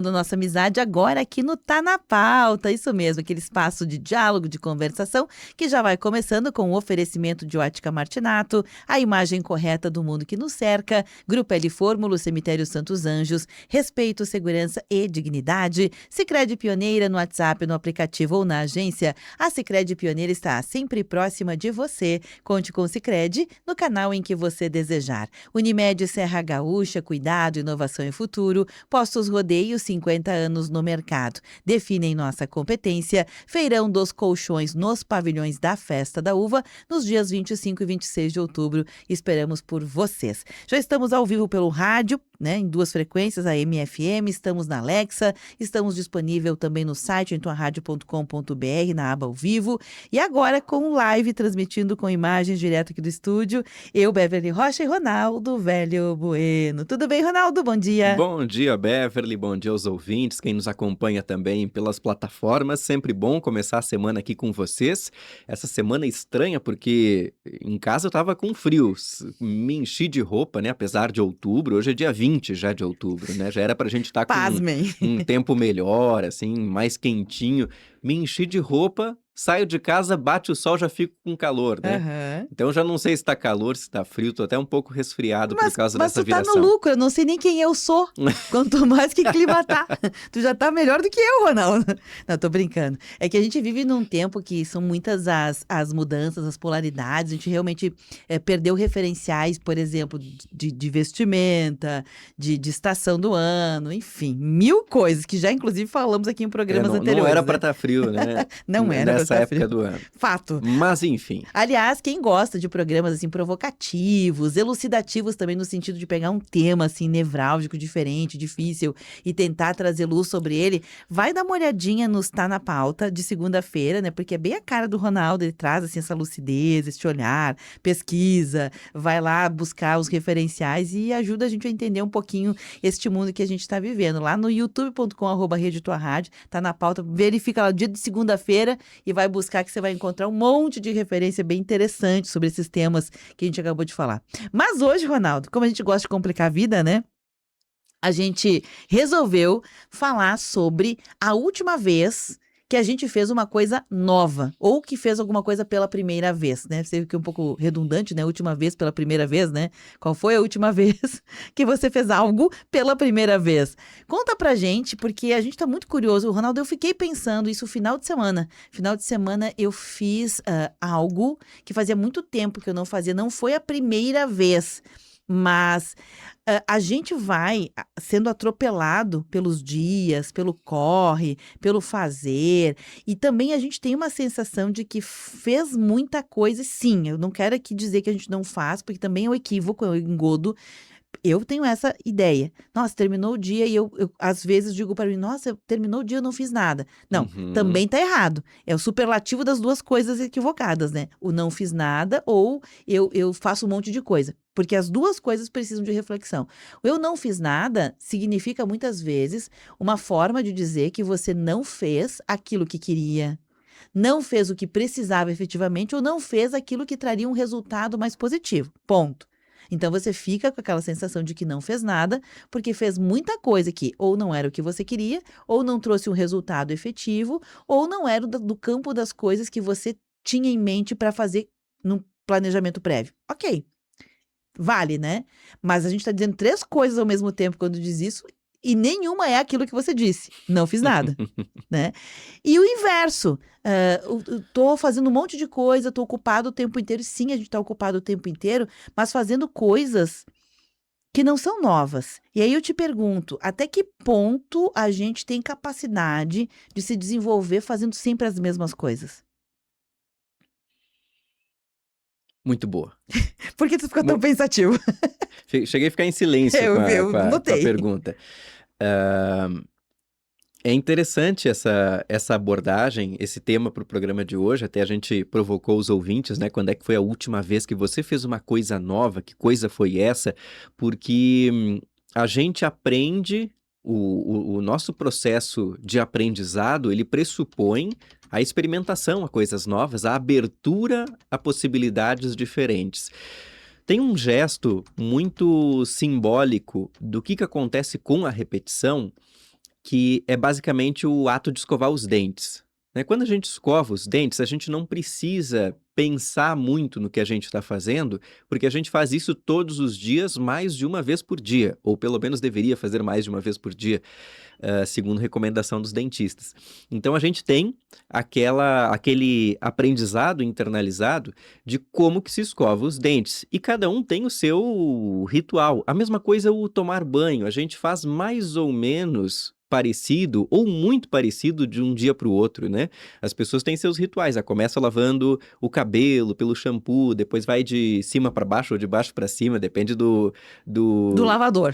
Da nossa amizade agora aqui no Tá na Pauta, isso mesmo, aquele espaço de diálogo, de conversação, que já vai começando com o oferecimento de Ótica Martinato, a imagem correta do mundo que nos cerca, Grupo L Fórmula, Cemitério Santos Anjos, respeito, segurança e dignidade, Sicredi Pioneira no WhatsApp, no aplicativo ou na agência. A Sicredi Pioneira está sempre próxima de você. Conte com o Sicredi no canal em que você desejar. Unimed Serra Gaúcha, cuidado, inovação e futuro. Postos Rodeio, 50 anos no mercado. Definem nossa competência. Feirão dos Colchões nos pavilhões da Festa da Uva, nos dias 25 e 26 de outubro. Esperamos por vocês. Já estamos ao vivo pelo rádio, né, em 2 frequências, a AM/FM, estamos na Alexa, estamos disponível também no site, em tuaradio.com.br, na aba ao vivo. E agora com live, transmitindo com imagens direto aqui do estúdio, eu, Beverly Rocha e Ronaldo Velho Bueno. Tudo bem, Ronaldo? Bom dia. Bom dia, Beverly. Bom dia aos ouvintes, quem nos acompanha também pelas plataformas. Sempre bom começar a semana aqui com vocês. Essa semana estranha porque em casa eu tava com frio, me enchi de roupa, né? Apesar de outubro, hoje é dia 20 já de outubro, né? Já era pra gente estar com Pasmem. um tempo melhor, assim, mais quentinho. Me enchi de roupa, saio de casa, bate o sol, já fico com calor, né? Aham. Então já não sei se tá calor, se tá frio, tô até um pouco resfriado por causa Mas dessa tu tá no viração. lucro, eu não sei nem quem eu sou. Quanto mais que clima tá. Tu já tá melhor do que eu, Ronaldo. Não, tô brincando. É que a gente vive num tempo que são muitas as mudanças, as polaridades. A gente realmente perdeu referenciais, por exemplo, de vestimenta, de estação do ano, enfim, mil coisas que já inclusive falamos aqui em programas anteriores. Não era né? pra estar frio, né? Não era pra Nessa estar época frio. do ano. Fato. Mas enfim. Aliás, quem gosta de programas assim provocativos, elucidativos também no sentido de pegar um tema assim nevrálgico, diferente, difícil e tentar trazer luz sobre ele, vai dar uma olhadinha nos Tá na Pauta de segunda-feira, né? Porque é bem a cara do Ronaldo, ele traz assim essa lucidez, esse olhar, pesquisa, vai lá buscar os referenciais e ajuda a gente a entender um pouquinho este mundo que a gente está vivendo. Lá no youtube.com/Rede Tua Rádio, Tá na Pauta, verifica lá o dia de segunda-feira e vai buscar que você vai encontrar um monte de referência bem interessante sobre esses temas que a gente acabou de falar. Mas hoje, Ronaldo, como a gente gosta de complicar a vida, né? A gente resolveu falar sobre a última vez que a gente fez uma coisa nova, ou que fez alguma coisa pela primeira vez, né? Você viu que é um pouco redundante, né? Última vez pela primeira vez, né? Qual foi a última vez que você fez algo pela primeira vez? Conta pra gente, porque a gente tá muito curioso. Ronaldo, eu fiquei pensando isso final de semana. Final de semana eu fiz algo que fazia muito tempo que eu não fazia. Não foi a primeira vez, mas a gente vai sendo atropelado pelos dias, pelo corre, pelo fazer, e também a gente tem uma sensação de que fez muita coisa, sim, eu não quero aqui dizer que a gente não faz, porque também é um equívoco, é um engodo. Eu tenho essa ideia. Nossa, terminou o dia e eu às vezes digo para mim, nossa, terminou o dia e eu não fiz nada. Não, Uhum. também tá errado. É o superlativo das duas coisas equivocadas, né? O não fiz nada ou eu faço um monte de coisa. Porque as duas coisas precisam de reflexão. O eu não fiz nada significa muitas vezes uma forma de dizer que você não fez aquilo que queria, não fez o que precisava efetivamente ou não fez aquilo que traria um resultado mais positivo. Ponto. Então você fica com aquela sensação de que não fez nada, porque fez muita coisa que ou não era o que você queria, ou não trouxe um resultado efetivo, ou não era do campo das coisas que você tinha em mente para fazer no planejamento prévio. Ok, vale, né? Mas a gente está dizendo 3 coisas ao mesmo tempo quando diz isso, e nenhuma é aquilo que você disse. Não fiz nada, né? E o inverso, eu tô fazendo um monte de coisa, tô ocupado o tempo inteiro. Sim, a gente tá ocupado o tempo inteiro, mas fazendo coisas que não são novas. E aí eu te pergunto, até que ponto a gente tem capacidade de se desenvolver fazendo sempre as mesmas coisas? Muito boa. Por que tu ficou tão Mu- pensativo? Cheguei a ficar em silêncio com Eu com a notei. pergunta. Ah, É interessante essa abordagem, esse tema para o programa de hoje. Até a gente provocou os ouvintes, né? Quando é que foi a última vez que você fez uma coisa nova? Que coisa foi essa? Porque a gente aprende, o nosso processo de aprendizado, ele pressupõe a experimentação a coisas novas, a abertura a possibilidades diferentes. Tem um gesto muito simbólico do que acontece com a repetição, que é basicamente o ato de escovar os dentes, né? Quando a gente escova os dentes, a gente não precisa pensar muito no que a gente está fazendo, porque a gente faz isso todos os dias, mais de uma vez por dia, ou pelo menos deveria fazer mais de uma vez por dia, segundo recomendação dos dentistas. Então a gente tem aquele aprendizado internalizado de como que se escova os dentes. E cada um tem o seu ritual. A mesma coisa é o tomar banho. A gente faz mais ou menos parecido ou muito parecido de um dia para o outro, né? As pessoas têm seus rituais. Começa lavando o cabelo pelo shampoo, depois vai de cima para baixo ou de baixo para cima, depende do, Do do, lavador.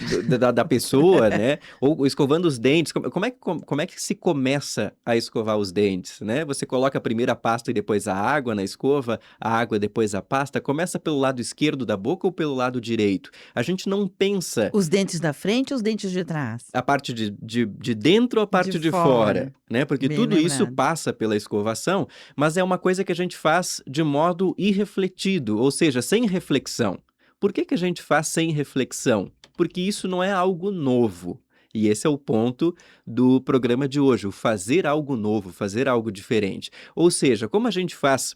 da pessoa, né? Ou escovando os dentes. Como é que se começa a escovar os dentes, né? Você coloca primeiro a pasta e depois a água na escova, a água depois a pasta. Começa pelo lado esquerdo da boca ou pelo lado direito? A gente não pensa Os dentes da frente ou os dentes de trás? a parte de dentro ou a De parte de fora, fora. né? Porque Bem tudo isso lembrado. passa pela escovação, mas é uma coisa que a gente faz de modo irrefletido, ou seja, sem reflexão. Por que que a gente faz sem reflexão? Porque isso não é algo novo. E esse é o ponto do programa de hoje, o fazer algo novo, fazer algo diferente. Ou seja, como a gente faz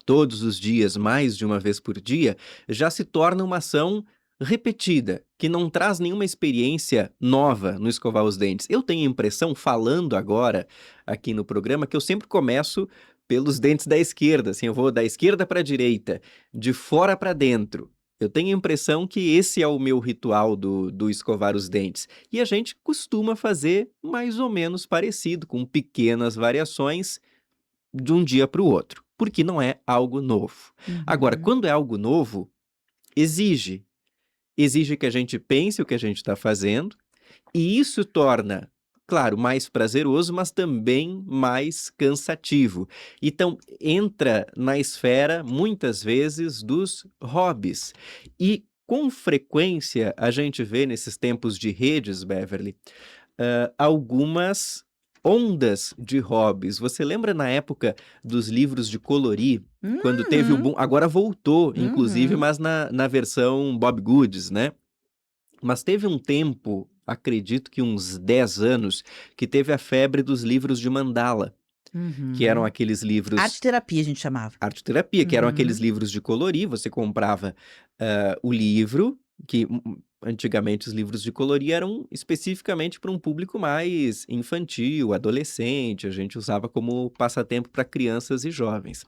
todos os dias, mais de uma vez por dia, já se torna uma ação repetida, que não traz nenhuma experiência nova no escovar os dentes. Eu tenho a impressão, falando agora aqui no programa, que eu sempre começo pelos dentes da esquerda, assim, eu vou da esquerda para a direita, de fora para dentro. Eu tenho a impressão que esse é o meu ritual do escovar os dentes. E a gente costuma fazer mais ou menos parecido, com pequenas variações de um dia para o outro, porque não é algo novo. Agora, Uhum. quando é algo novo, exige que a gente pense o que a gente está fazendo, e isso torna, claro, mais prazeroso, mas também mais cansativo. Então, entra na esfera, muitas vezes, dos hobbies. E, com frequência, a gente vê nesses tempos de redes, Beverly, algumas ondas de hobbies. Você lembra na época dos livros de colorir, quando teve o Uhum. boom? Agora voltou, inclusive, Uhum. mas na versão Bob Goods, né? Mas teve um tempo, acredito que uns 10 anos, que teve a febre dos livros de mandala, que eram Uhum. aqueles livros Arte-terapia, a gente chamava. arte-terapia, que eram aqueles Uhum. livros de colorir, você comprava o livro, que antigamente os livros de colorir eram especificamente para um público mais infantil, adolescente, a gente usava como passatempo para crianças e jovens.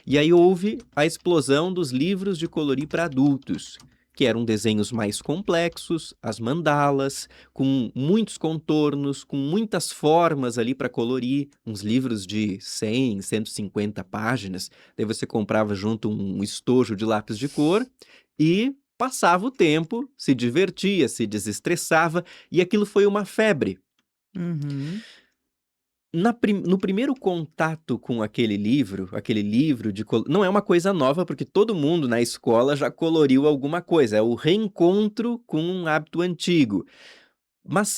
E aí houve a explosão dos livros de colorir para adultos, que eram desenhos mais complexos, as mandalas, com muitos contornos, com muitas formas ali para colorir, uns livros de 100, 150 páginas. Daí você comprava junto um estojo de lápis de cor e passava o tempo, se divertia, se desestressava, e aquilo foi uma febre. Uhum. No primeiro contato com aquele livro não é uma coisa nova, porque todo mundo na escola já coloriu alguma coisa, é o reencontro com um hábito antigo. Mas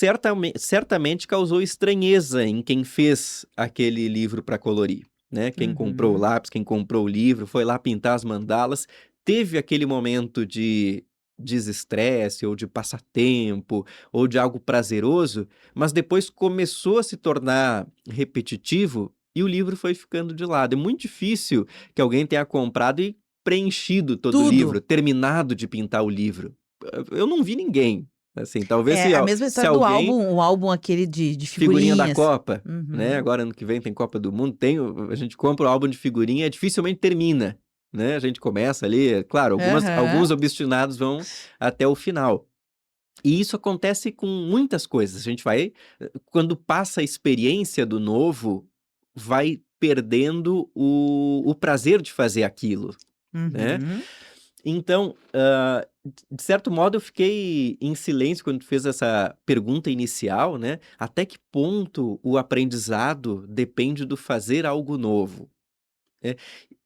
certamente causou estranheza em quem fez aquele livro para colorir, né? Quem comprou o Uhum. lápis, quem comprou o livro, foi lá pintar as mandalas, teve aquele momento de desestresse ou de passatempo ou de algo prazeroso, mas depois começou a se tornar repetitivo e o livro foi ficando de lado. É muito difícil que alguém tenha comprado e preenchido todo o livro, Tudo. terminado de pintar o livro. Eu não vi ninguém. Assim, talvez É a mesma se história do alguém. álbum, o álbum aquele de Figurinha da figurinhas. Copa, né? Uhum. Agora ano que vem tem Copa do Mundo, a gente compra o álbum de figurinha, dificilmente termina, né? A gente começa ali, claro, alguns Aham. obstinados vão até o final. E isso acontece com muitas coisas. A gente vai, quando passa a experiência do novo, vai perdendo o prazer de fazer aquilo, né? Uhum. Então, de certo modo, eu fiquei em silêncio quando tu fez essa pergunta inicial, né? Até que ponto o aprendizado depende do fazer algo novo? É,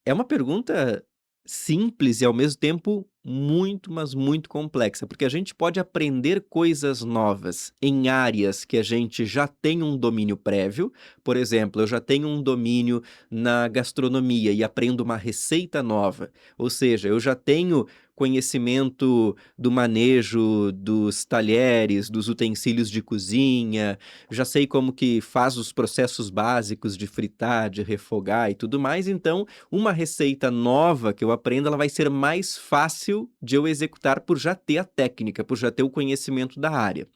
é uma pergunta simples e, ao mesmo tempo, muito, mas muito complexa, porque a gente pode aprender coisas novas em áreas que a gente já tem um domínio prévio. Por exemplo, eu já tenho um domínio na gastronomia e aprendo uma receita nova. Ou seja, eu já tenho conhecimento do manejo dos talheres, dos utensílios de cozinha, já sei como que faz os processos básicos de fritar, de refogar e tudo mais. Então, uma receita nova que eu aprendo, ela vai ser mais fácil de eu executar por já ter a técnica, por já ter o conhecimento da área.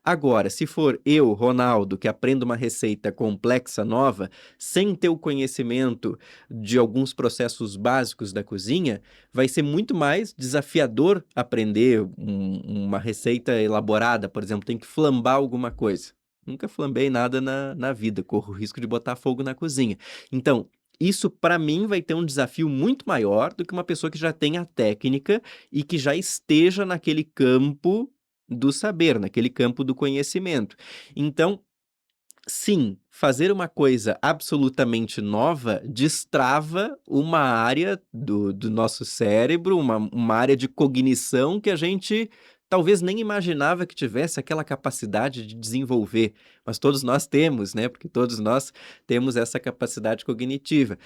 Agora, se for eu, Ronaldo, que aprendo uma receita complexa nova, sem ter o conhecimento de alguns processos básicos da cozinha, vai ser muito mais desafiador aprender uma receita elaborada. Por exemplo, tem que flambar alguma coisa. Nunca flambei nada na vida, corro o risco de botar fogo na cozinha. Então, isso para mim vai ter um desafio muito maior do que uma pessoa que já tenha a técnica e que já esteja naquele campo do saber, naquele campo do conhecimento. Então, sim, fazer uma coisa absolutamente nova destrava uma área do nosso cérebro, uma área de cognição que a gente talvez nem imaginava que tivesse aquela capacidade de desenvolver, mas todos nós temos, né? Porque todos nós temos essa capacidade cognitiva.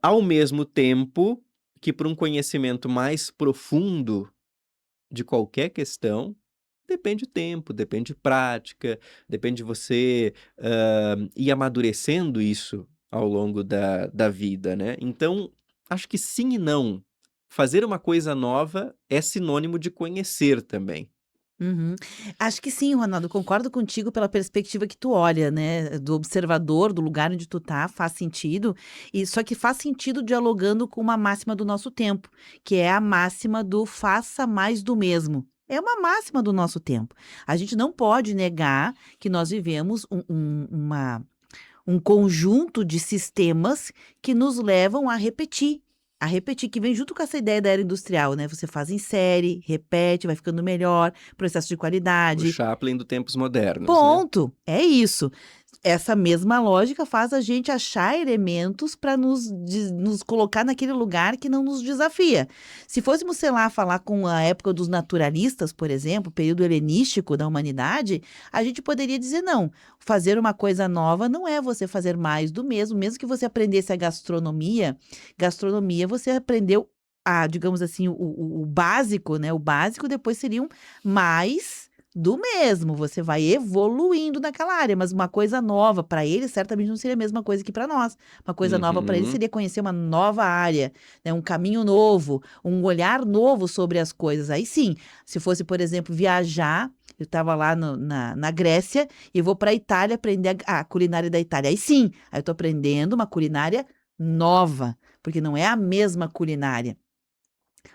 Ao mesmo tempo que para um conhecimento mais profundo de qualquer questão, depende de tempo, depende de prática, depende de você ir amadurecendo isso ao longo da vida, né? Então, acho que sim e não. Fazer uma coisa nova é sinônimo de conhecer também. Uhum. Acho que sim, Ronaldo, concordo contigo pela perspectiva que tu olha, né, do observador, do lugar onde tu tá, faz sentido, e só que faz sentido dialogando com uma máxima do nosso tempo, que é a máxima do faça mais do mesmo. É uma máxima do nosso tempo. A gente não pode negar que nós vivemos um conjunto de sistemas que nos levam a repetir, que vem junto com essa ideia da era industrial, né? Você faz em série, repete, vai ficando melhor, processo de O qualidade. Chaplin do tempos modernos, né? Ponto. É isso. Essa mesma lógica faz a gente achar elementos para nos colocar naquele lugar que não nos desafia. Se fôssemos, sei lá, falar com a época dos naturalistas, por exemplo, período helenístico da humanidade, a gente poderia dizer não. Fazer uma coisa nova não é você fazer mais do mesmo. Mesmo que você aprendesse a gastronomia você aprendeu a, digamos assim, o básico, né? O básico depois seriam mais do mesmo, você vai evoluindo naquela área, mas uma coisa nova para ele certamente não seria a mesma coisa que para nós. Uma coisa nova para ele Uhum. seria conhecer uma nova área, né, um caminho novo, um olhar novo sobre as coisas. Aí sim, se fosse, por exemplo, viajar, eu estava lá na Grécia e eu vou para a Itália aprender a culinária da Itália. Aí sim, aí eu estou aprendendo uma culinária nova, porque não é a mesma culinária.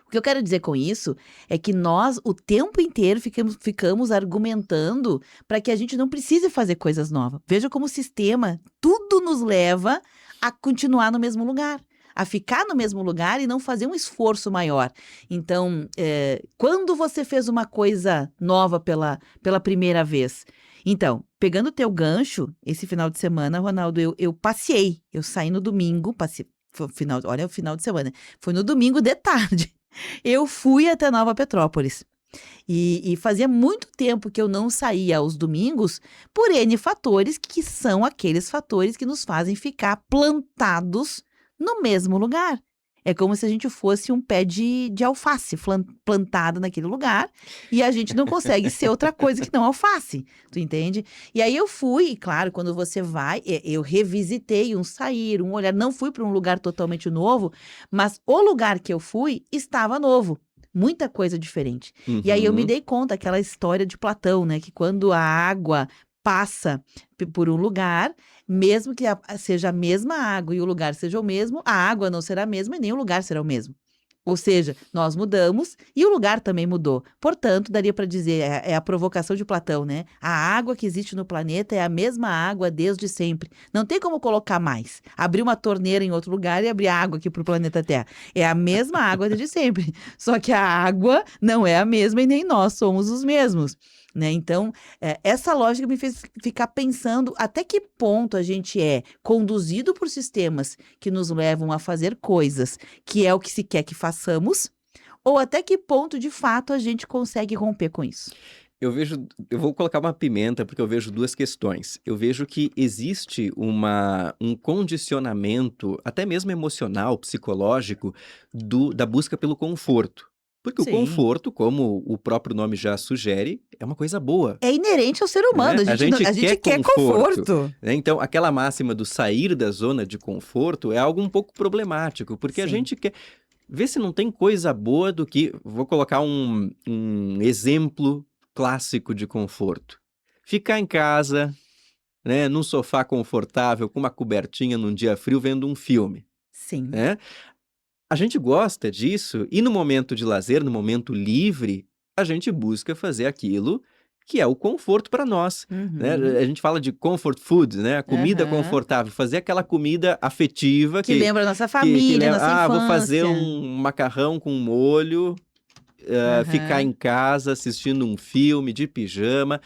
O que eu quero dizer com isso é que nós, o tempo inteiro, ficamos argumentando para que a gente não precise fazer coisas novas. Veja como o sistema, tudo nos leva a continuar no mesmo lugar, a ficar no mesmo lugar e não fazer um esforço maior. Então, quando você fez uma coisa nova pela primeira vez? Então, pegando o teu gancho, esse final de semana, Ronaldo, eu passeei. Eu saí no domingo, passei, olha o final de semana. Foi no domingo de tarde. Eu fui até Nova Petrópolis. E fazia muito tempo que eu não saía aos domingos por N fatores, que são aqueles fatores que nos fazem ficar plantados no mesmo lugar. É como se a gente fosse um pé de alface plantado naquele lugar e a gente não consegue ser outra coisa que não alface, tu entende? E aí eu fui, e claro, quando você vai, eu revisitei um sair, um olhar, não fui para um lugar totalmente novo, mas o lugar que eu fui estava novo. Muita coisa diferente. E aí eu me Uhum. dei conta, aquela história de Platão, né? Que quando a água passa por um lugar, mesmo que seja a mesma água e o lugar seja o mesmo, a água não será a mesma e nem o lugar será o mesmo. Ou seja, nós mudamos e o lugar também mudou. Portanto, daria para dizer, é a provocação de Platão, né? A água que existe no planeta é a mesma água desde sempre. Não tem como colocar mais. Abrir uma torneira em outro lugar e abrir água aqui para o planeta Terra. É a mesma água desde sempre. Só que a água não é a mesma e nem nós somos os mesmos. Né? Então, essa lógica me fez ficar pensando até que ponto a gente é conduzido por sistemas que nos levam a fazer coisas que é o que se quer que façamos, Ou até que ponto, de fato, a gente consegue romper com isso? Eu vou colocar uma pimenta, porque eu vejo duas questões. Eu vejo que existe um condicionamento, até mesmo emocional, psicológico, da busca pelo conforto. Porque o Sim. conforto, como o próprio nome já sugere, é uma coisa boa, É inerente ao ser humano, né? a A gente, não- gente a gente quer quer conforto, conforto. né? Então, aquela máxima do sair da zona de conforto é algo um pouco problemático, porque a Sim. gente quer. Vê se não tem coisa boa do que. Vou colocar um exemplo clássico de conforto. Ficar em casa, né, num sofá confortável, com uma cobertinha num dia frio, vendo um filme, Sim. né? A gente gosta disso e no momento de lazer, no momento livre, a gente busca fazer aquilo que é o conforto para nós, né? Uhum. A gente fala de comfort food, né? A comida Aham. confortável, fazer aquela comida afetiva Que lembra a nossa que família, leva, nossa vou fazer infância. um macarrão com molho, ficar em Aham. casa assistindo um filme de pijama.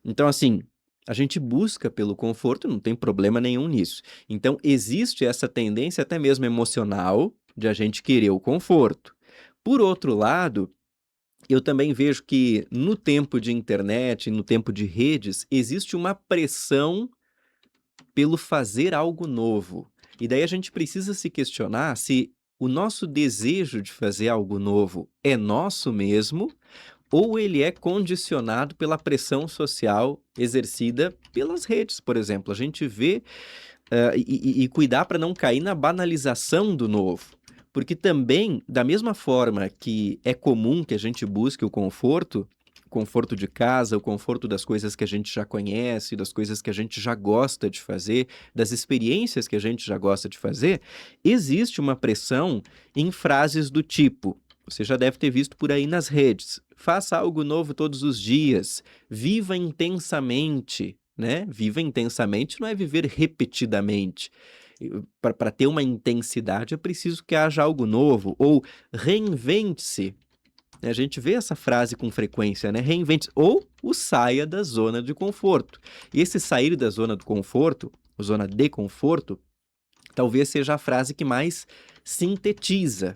Então, assim, a gente busca pelo conforto, não tem problema nenhum nisso. Então, existe essa tendência até mesmo emocional de a gente querer o conforto. Por outro lado, eu também vejo que no tempo de internet, no tempo de redes, existe uma pressão pelo fazer algo novo. E daí a gente precisa se questionar se o nosso desejo de fazer algo novo é nosso mesmo ou ele é condicionado pela pressão social exercida pelas redes, por exemplo. A gente vê e cuidar para não cair na banalização do novo. Porque também, da mesma forma que é comum que a gente busque o conforto de casa, o conforto das coisas que a gente já conhece, das coisas que a gente já gosta de fazer, das experiências que a gente já gosta de fazer, existe uma pressão em frases do tipo, você já deve ter visto por aí nas redes, faça algo novo todos os dias, viva intensamente, né? Viva intensamente não é viver repetidamente. Para ter uma intensidade é preciso que haja algo novo, ou reinvente-se. A gente vê essa frase com frequência, né? Reinvente, ou o saia da zona de conforto. E esse sair da zona do conforto, zona de conforto, talvez seja a frase que mais sintetiza,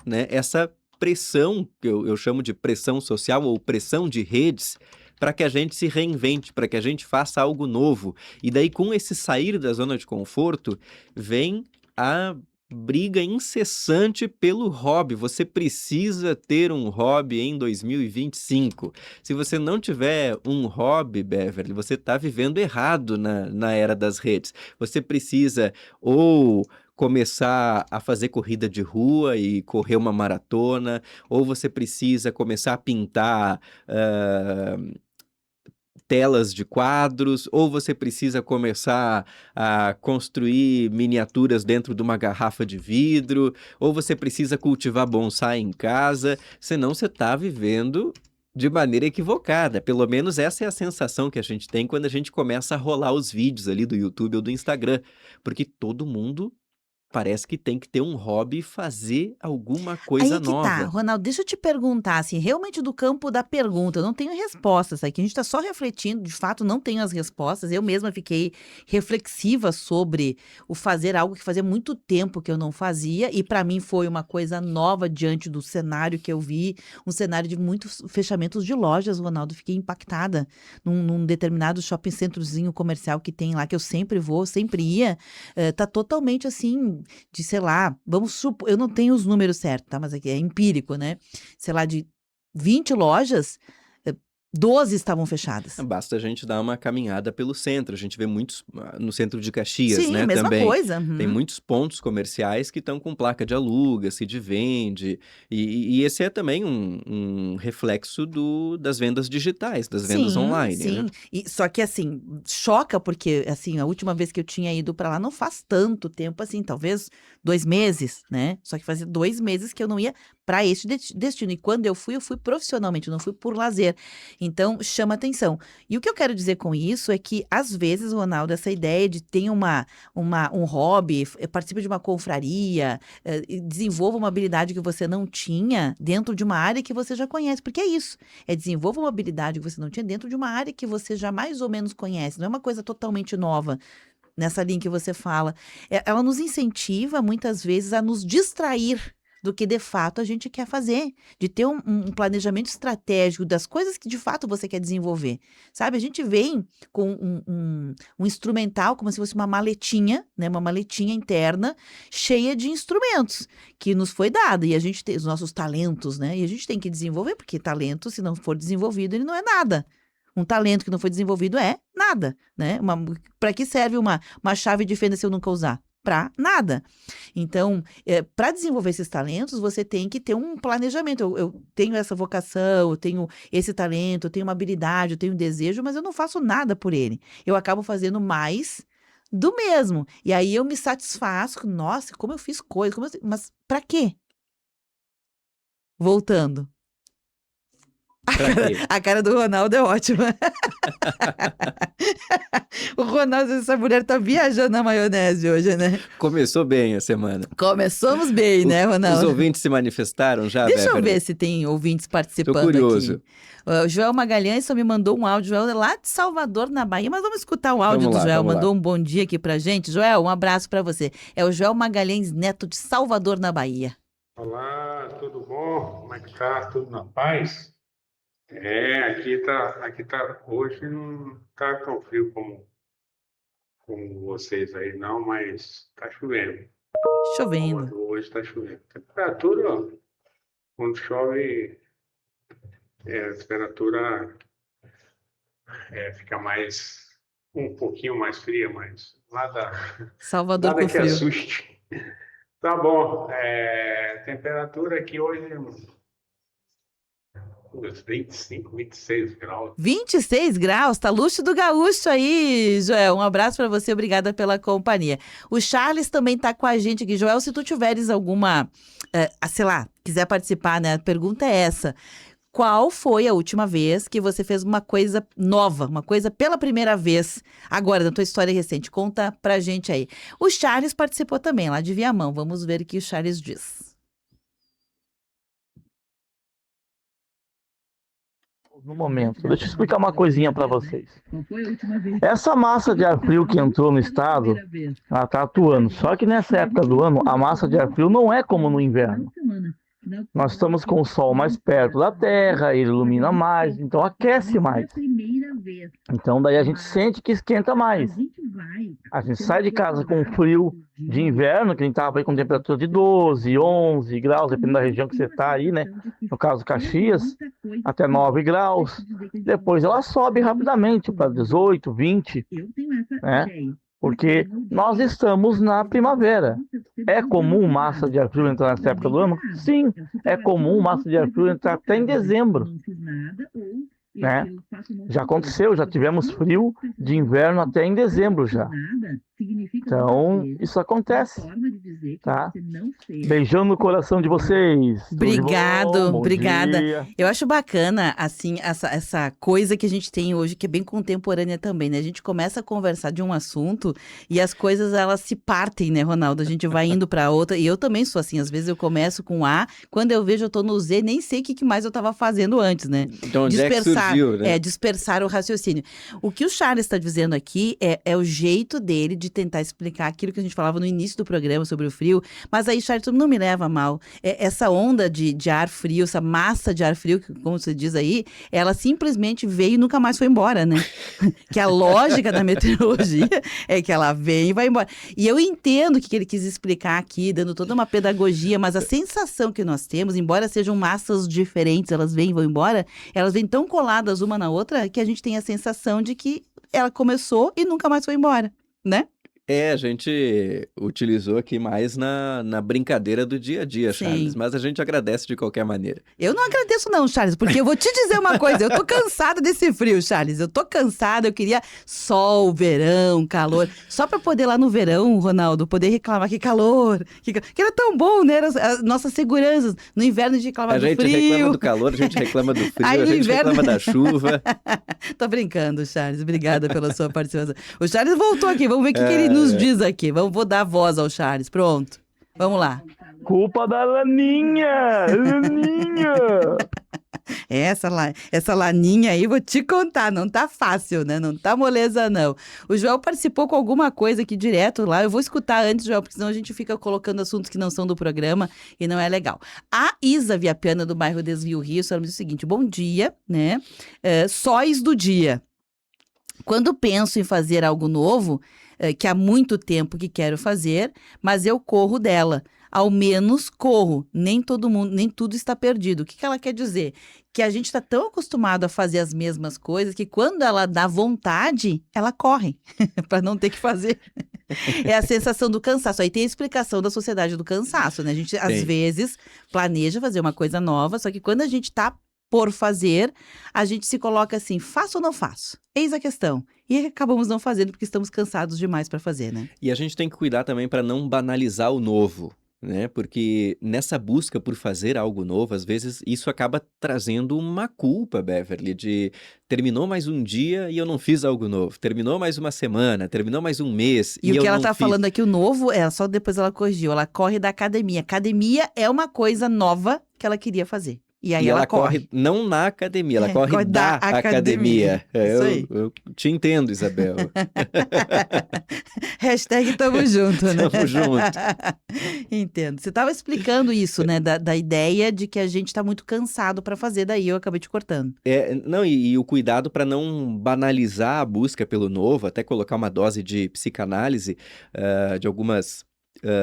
né? Essa pressão, que eu chamo de pressão social ou pressão de redes, para que a gente se reinvente, para que a gente faça algo novo. E daí, com esse sair da zona de conforto, vem a briga incessante pelo hobby. Você precisa ter um hobby em 2025. Se você não tiver um hobby, Beverly, você está vivendo errado na era das redes. Você precisa ou começar a fazer corrida de rua e correr uma maratona, ou você precisa começar a pintar telas de quadros, ou você precisa começar a construir miniaturas dentro de uma garrafa de vidro, ou você precisa cultivar bonsai em casa, senão você está vivendo de maneira equivocada. Pelo menos essa é a sensação que a gente tem quando a gente começa a rolar os vídeos ali do YouTube ou do Instagram, porque todo mundo parece que tem que ter um hobby e fazer alguma coisa Aí que tá, nova. Ronaldo, deixa eu te perguntar, assim, realmente do campo da pergunta, eu não tenho respostas aqui, a gente tá só refletindo, de fato não tenho as respostas, eu mesma fiquei reflexiva sobre o fazer algo que fazia muito tempo que eu não fazia, e para mim foi uma coisa nova diante do cenário que eu vi, um cenário de muitos fechamentos de lojas, Ronaldo, fiquei impactada num determinado shopping centrozinho comercial que tem lá, que eu sempre vou, sempre ia, tá totalmente assim, de, sei lá, vamos supor, eu não tenho os números certos, tá? Mas aqui é empírico, né? Sei lá, de 20 lojas, 12 estavam fechadas. Basta a gente dar uma caminhada pelo centro. A gente vê muitos no centro de Caxias, Sim, né, mesma também. coisa. Tem Uhum. muitos pontos comerciais que estão com placa de aluga-se, de vende. E esse é também um reflexo das vendas digitais, das vendas Sim, online, né? sim. E só que assim, choca porque assim, a última vez que eu tinha ido pra lá não faz tanto tempo assim, talvez 2 meses, né? Só que fazia 2 meses que eu não ia pra este destino. E quando eu fui profissionalmente, eu não fui por lazer. Então, chama atenção. E o que eu quero dizer com isso é que, às vezes, Ronaldo, essa ideia de ter um hobby, participe de uma confraria, e desenvolva uma habilidade que você não tinha dentro de uma área que você já conhece. Porque é isso. É desenvolva uma habilidade que você não tinha dentro de uma área que você já mais ou menos conhece. Não é uma coisa totalmente nova nessa linha que você fala. Ela nos incentiva, muitas vezes, a nos distrair do que de fato a gente quer fazer, de ter um planejamento estratégico das coisas que de fato você quer desenvolver, sabe? A gente vem com um instrumental como se fosse uma maletinha, né? Uma maletinha interna cheia de instrumentos que nos foi dada e a gente tem os nossos talentos, né? E a gente tem que desenvolver, porque talento, se não for desenvolvido, ele não é nada. Um talento que não foi desenvolvido é nada, né? Para que serve uma chave de fenda se eu nunca usar? Para nada. Então, para desenvolver esses talentos, você tem que ter um planejamento. Eu tenho essa vocação, eu tenho esse talento, eu tenho uma habilidade, eu tenho um desejo, mas eu não faço nada por ele. Eu acabo fazendo mais do mesmo. E aí eu me satisfaço, nossa, como eu fiz coisa, mas para quê? Voltando. Pra quê? A cara do Ronaldo é ótima. O Ronaldo, essa mulher tá viajando na maionese hoje, né? Começou bem a semana. Começamos bem, né, Os Ronaldo? ouvintes se manifestaram já, Deixa eu Beverly? ver se tem ouvintes Tô participando curioso. aqui. O Joel Magalhães só me mandou um áudio, Joel é lá de Salvador, na Bahia, mas vamos escutar o áudio Vamos do lá, Joel, vamos lá. mandou um bom dia aqui pra gente. Joel, um abraço pra você. É o Joel Magalhães Neto de Salvador, na Bahia. Olá, tudo bom? Como é que tá? Tudo na paz? Aqui tá, hoje não tá tão frio como vocês aí não, mas tá chovendo. Chovendo. Hoje tá chovendo. Temperatura, ó, quando chove, a temperatura fica um pouquinho mais fria, mas Salvador nada com que frio. assuste. Tá bom, temperatura aqui hoje uns 25, 26 graus. 26 graus, tá luxo do gaúcho aí, Joel. Um abraço pra você, obrigada pela companhia. O Charles também tá com a gente aqui. Joel, se tu tiveres alguma, sei lá, quiser participar, né? A pergunta é essa. Qual foi a última vez que você fez uma coisa nova, uma coisa pela primeira vez, agora, da tua história recente? Conta pra gente aí. O Charles participou também, lá de Viamão. Vamos ver o que o Charles diz. No momento. Deixa eu explicar uma coisinha para vocês. Essa massa de ar frio que entrou no estado, ela está atuando. Só que nessa época do ano, a massa de ar frio não é como no inverno. Nós estamos com o sol mais perto da Terra, ele ilumina mais, então aquece mais. Então daí a gente sente que esquenta mais. A gente sai de casa com frio de inverno, que a gente estava aí com temperatura de 12, 11 graus, dependendo da região que você está aí, né? No caso Caxias, até 9 graus. Depois ela sobe rapidamente para 18, 20, né? Porque nós estamos na primavera. É comum massa de ar frio entrar nessa época do ano? Sim, é comum massa de ar frio entrar até em dezembro. Né? Já aconteceu, já tivemos frio de inverno até em dezembro já. Então, isso acontece, tá? Beijão no coração de vocês. Tudo de Obrigado, bom obrigada. dia. Eu acho bacana, assim, essa coisa que a gente tem hoje, que é bem contemporânea também, né? A gente começa a conversar de um assunto e as coisas, elas se partem, né, Ronaldo? A gente vai indo para outra. E eu também sou assim, às vezes eu começo com A, quando eu vejo eu tô no Z, nem sei o que mais eu tava fazendo antes, né? Então, onde é que surgiu, né? Dispersar o raciocínio. O que o Charles está dizendo aqui é o jeito dele de tentar explicar aquilo que a gente falava no início do programa sobre o frio, mas aí, Charles, tu não me leva a mal. Essa onda de ar frio, essa massa de ar frio, como você diz aí, ela simplesmente veio e nunca mais foi embora, né? Que a lógica da meteorologia é que ela vem e vai embora. E eu entendo o que ele quis explicar aqui, dando toda uma pedagogia, mas a sensação que nós temos, embora sejam massas diferentes, elas vêm e vão embora, elas vêm tão coladas uma na outra que a gente tem a sensação de que ela começou e nunca mais foi embora, né? A gente utilizou aqui mais na brincadeira do dia a dia, Charles, Sim. mas a gente agradece de qualquer maneira. Eu não agradeço não, Charles, porque eu vou te dizer uma coisa, eu tô cansada desse frio, Charles, eu tô cansada, eu queria sol, verão, calor, só pra poder lá no verão, Ronaldo, poder reclamar que calor, que era tão bom, né, as nossas seguranças, no inverno a gente reclama A do gente frio. reclama do calor, a gente reclama do frio, Aí a no gente inverno- reclama da chuva. Tô brincando, Charles, obrigada pela sua participação. O Charles voltou aqui, vamos ver o que ele nos diz aqui, vou dar voz ao Charles, pronto, vamos lá. Culpa da Laninha! Laninha! Essa laninha aí, vou te contar, não tá fácil, né? Não tá moleza, não. O Joel participou com alguma coisa aqui direto lá. Eu vou escutar antes, Joel, porque senão a gente fica colocando assuntos que não são do programa e não é legal. A Isa Viapiana, do bairro Desvio Rio, ela me diz o seguinte: bom dia, né? Sóis do dia. Quando penso em fazer algo novo, que há muito tempo que quero fazer, mas eu corro dela. Ao menos corro, nem todo mundo, nem tudo está perdido. O que ela quer dizer? Que a gente está tão acostumado a fazer as mesmas coisas que quando ela dá vontade, ela corre para não ter que fazer. É a sensação do cansaço. Aí tem a explicação da sociedade do cansaço, né? A gente às vezes planeja fazer uma coisa nova, só que quando a gente está por fazer, a gente se coloca assim, faço ou não faço? Eis a questão. E acabamos não fazendo porque estamos cansados demais para fazer, né? E a gente tem que cuidar também para não banalizar o novo, né? Porque nessa busca por fazer algo novo, às vezes isso acaba trazendo uma culpa, Beverly, de terminou mais um dia e eu não fiz algo novo. Terminou mais uma semana, terminou mais um mês E o eu que ela não tá fiz. falando aqui, o novo, só depois ela corrigiu, ela corre da academia. Academia é uma coisa nova que ela queria fazer. E aí E ela ela corre não na academia, ela corre corre da da academia. academia. Isso aí. Eu te entendo, Isabel. Hashtag tamo junto, né? Tamo junto. Entendo. Você estava explicando isso, né? Da ideia de que a gente tá muito cansado para fazer, daí eu acabei te cortando. Não, e o cuidado para não banalizar a busca pelo novo, até colocar uma dose de psicanálise, de algumas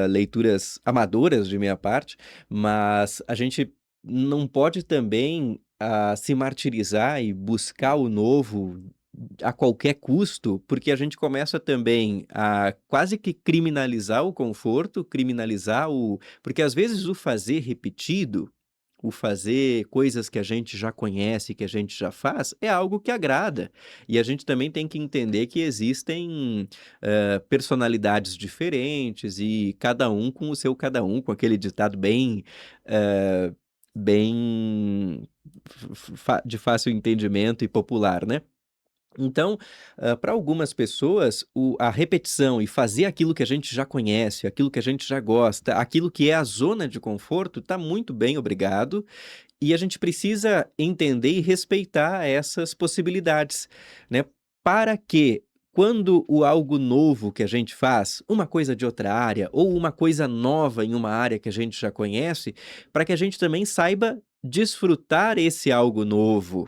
leituras amadoras de minha parte, mas a gente não pode também se martirizar e buscar o novo a qualquer custo, porque a gente começa também a quase que criminalizar o conforto, porque às vezes o fazer repetido, o fazer coisas que a gente já conhece, que a gente já faz, é algo que agrada. E a gente também tem que entender que existem personalidades diferentes e cada um com o seu cada um, com aquele ditado bem de fácil entendimento e popular, né? Então, para algumas pessoas, a repetição e fazer aquilo que a gente já conhece, aquilo que a gente já gosta, aquilo que é a zona de conforto, está muito bem, obrigado. E a gente precisa entender e respeitar essas possibilidades, né? Para que, quando o algo novo que a gente faz, uma coisa de outra área, ou uma coisa nova em uma área que a gente já conhece, para que a gente também saiba desfrutar esse algo novo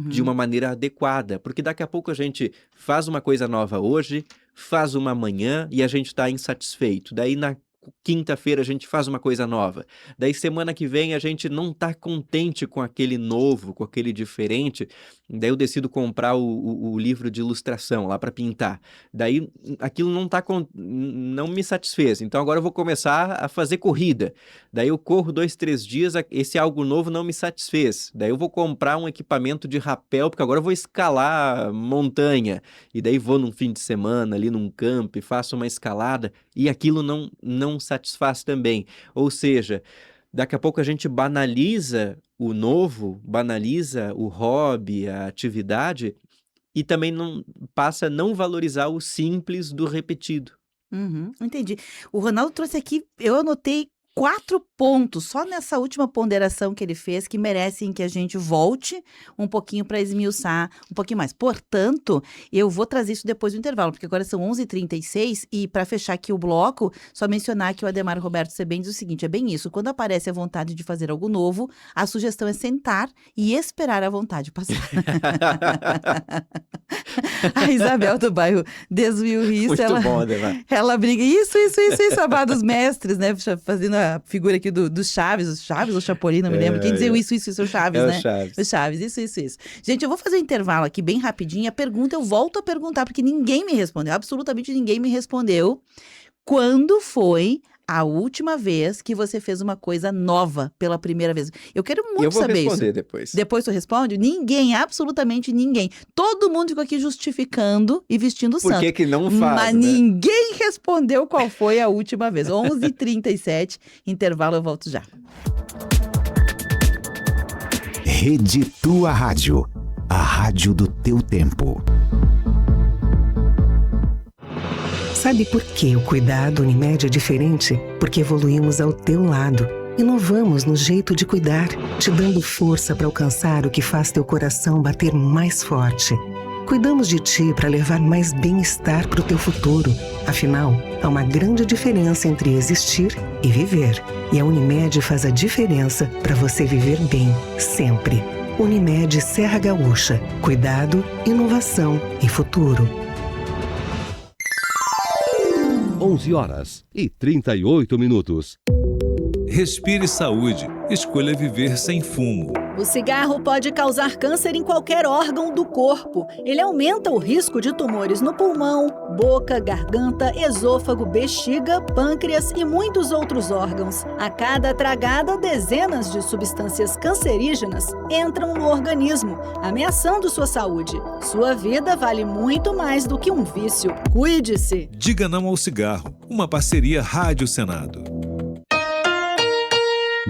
de uma maneira adequada, porque daqui a pouco a gente faz uma coisa nova hoje, faz uma amanhã e a gente está insatisfeito. Daí na quinta-feira a gente faz uma coisa nova. Daí semana que vem a gente não está contente com aquele novo, com aquele diferente. Daí eu decido comprar o livro de ilustração lá para pintar. Daí aquilo não me satisfez. Então agora eu vou começar a fazer corrida. Daí eu corro 2, 3 dias, esse algo novo não me satisfez. Daí eu vou comprar um equipamento de rapel, porque agora eu vou escalar montanha. E daí vou num fim de semana ali num campo e faço uma escalada e aquilo não satisfaz também. Ou seja, daqui a pouco a gente banaliza o novo, banaliza o hobby, a atividade, e também passa a não valorizar o simples do repetido. Entendi. O Ronaldo trouxe aqui, eu anotei 4 pontos, só nessa última ponderação que ele fez, que merecem que a gente volte um pouquinho para esmiuçar um pouquinho mais. Portanto, eu vou trazer isso depois do intervalo, porque agora são 11h36 e para fechar aqui o bloco, só mencionar que o Ademar Roberto Sebem diz o seguinte, é bem isso, quando aparece a vontade de fazer algo novo, a sugestão é sentar e esperar a vontade passar. A Isabel do bairro Desvio Rio, Muito bom, Ademar. ela briga, isso, amados mestres, né, fazendo a figura aqui do Chaves, ou Chapolin, não me lembro. Quem dizia isso, o Chaves, É o né? Chaves. O Chaves, isso. Gente, eu vou fazer um intervalo aqui bem rapidinho. A pergunta eu volto a perguntar, porque ninguém me respondeu, absolutamente ninguém me respondeu. Quando foi a última vez que você fez uma coisa nova pela primeira vez? Eu quero muito saber isso. Eu vou responder depois. Depois tu responde? Ninguém, absolutamente ninguém. Todo mundo ficou aqui justificando e vestindo o santo. Por que que não faz, Mas né? ninguém respondeu qual foi a última vez. 11h37, intervalo, eu volto já. Rede Tua Rádio, a rádio do teu tempo. Sabe por que o cuidado Unimed é diferente? Porque evoluímos ao teu lado. Inovamos no jeito de cuidar, te dando força para alcançar o que faz teu coração bater mais forte. Cuidamos de ti para levar mais bem-estar para o teu futuro. Afinal, há uma grande diferença entre existir e viver. E a Unimed faz a diferença para você viver bem, sempre. Unimed Serra Gaúcha. Cuidado, inovação e futuro. 11h38. Respire saúde. Escolha viver sem fumo. O cigarro pode causar câncer em qualquer órgão do corpo. Ele aumenta o risco de tumores no pulmão, boca, garganta, esôfago, bexiga, pâncreas e muitos outros órgãos. A cada tragada, dezenas de substâncias cancerígenas entram no organismo, ameaçando sua saúde. Sua vida vale muito mais do que um vício. Cuide-se! Diga não ao cigarro. Uma parceria Rádio Senado.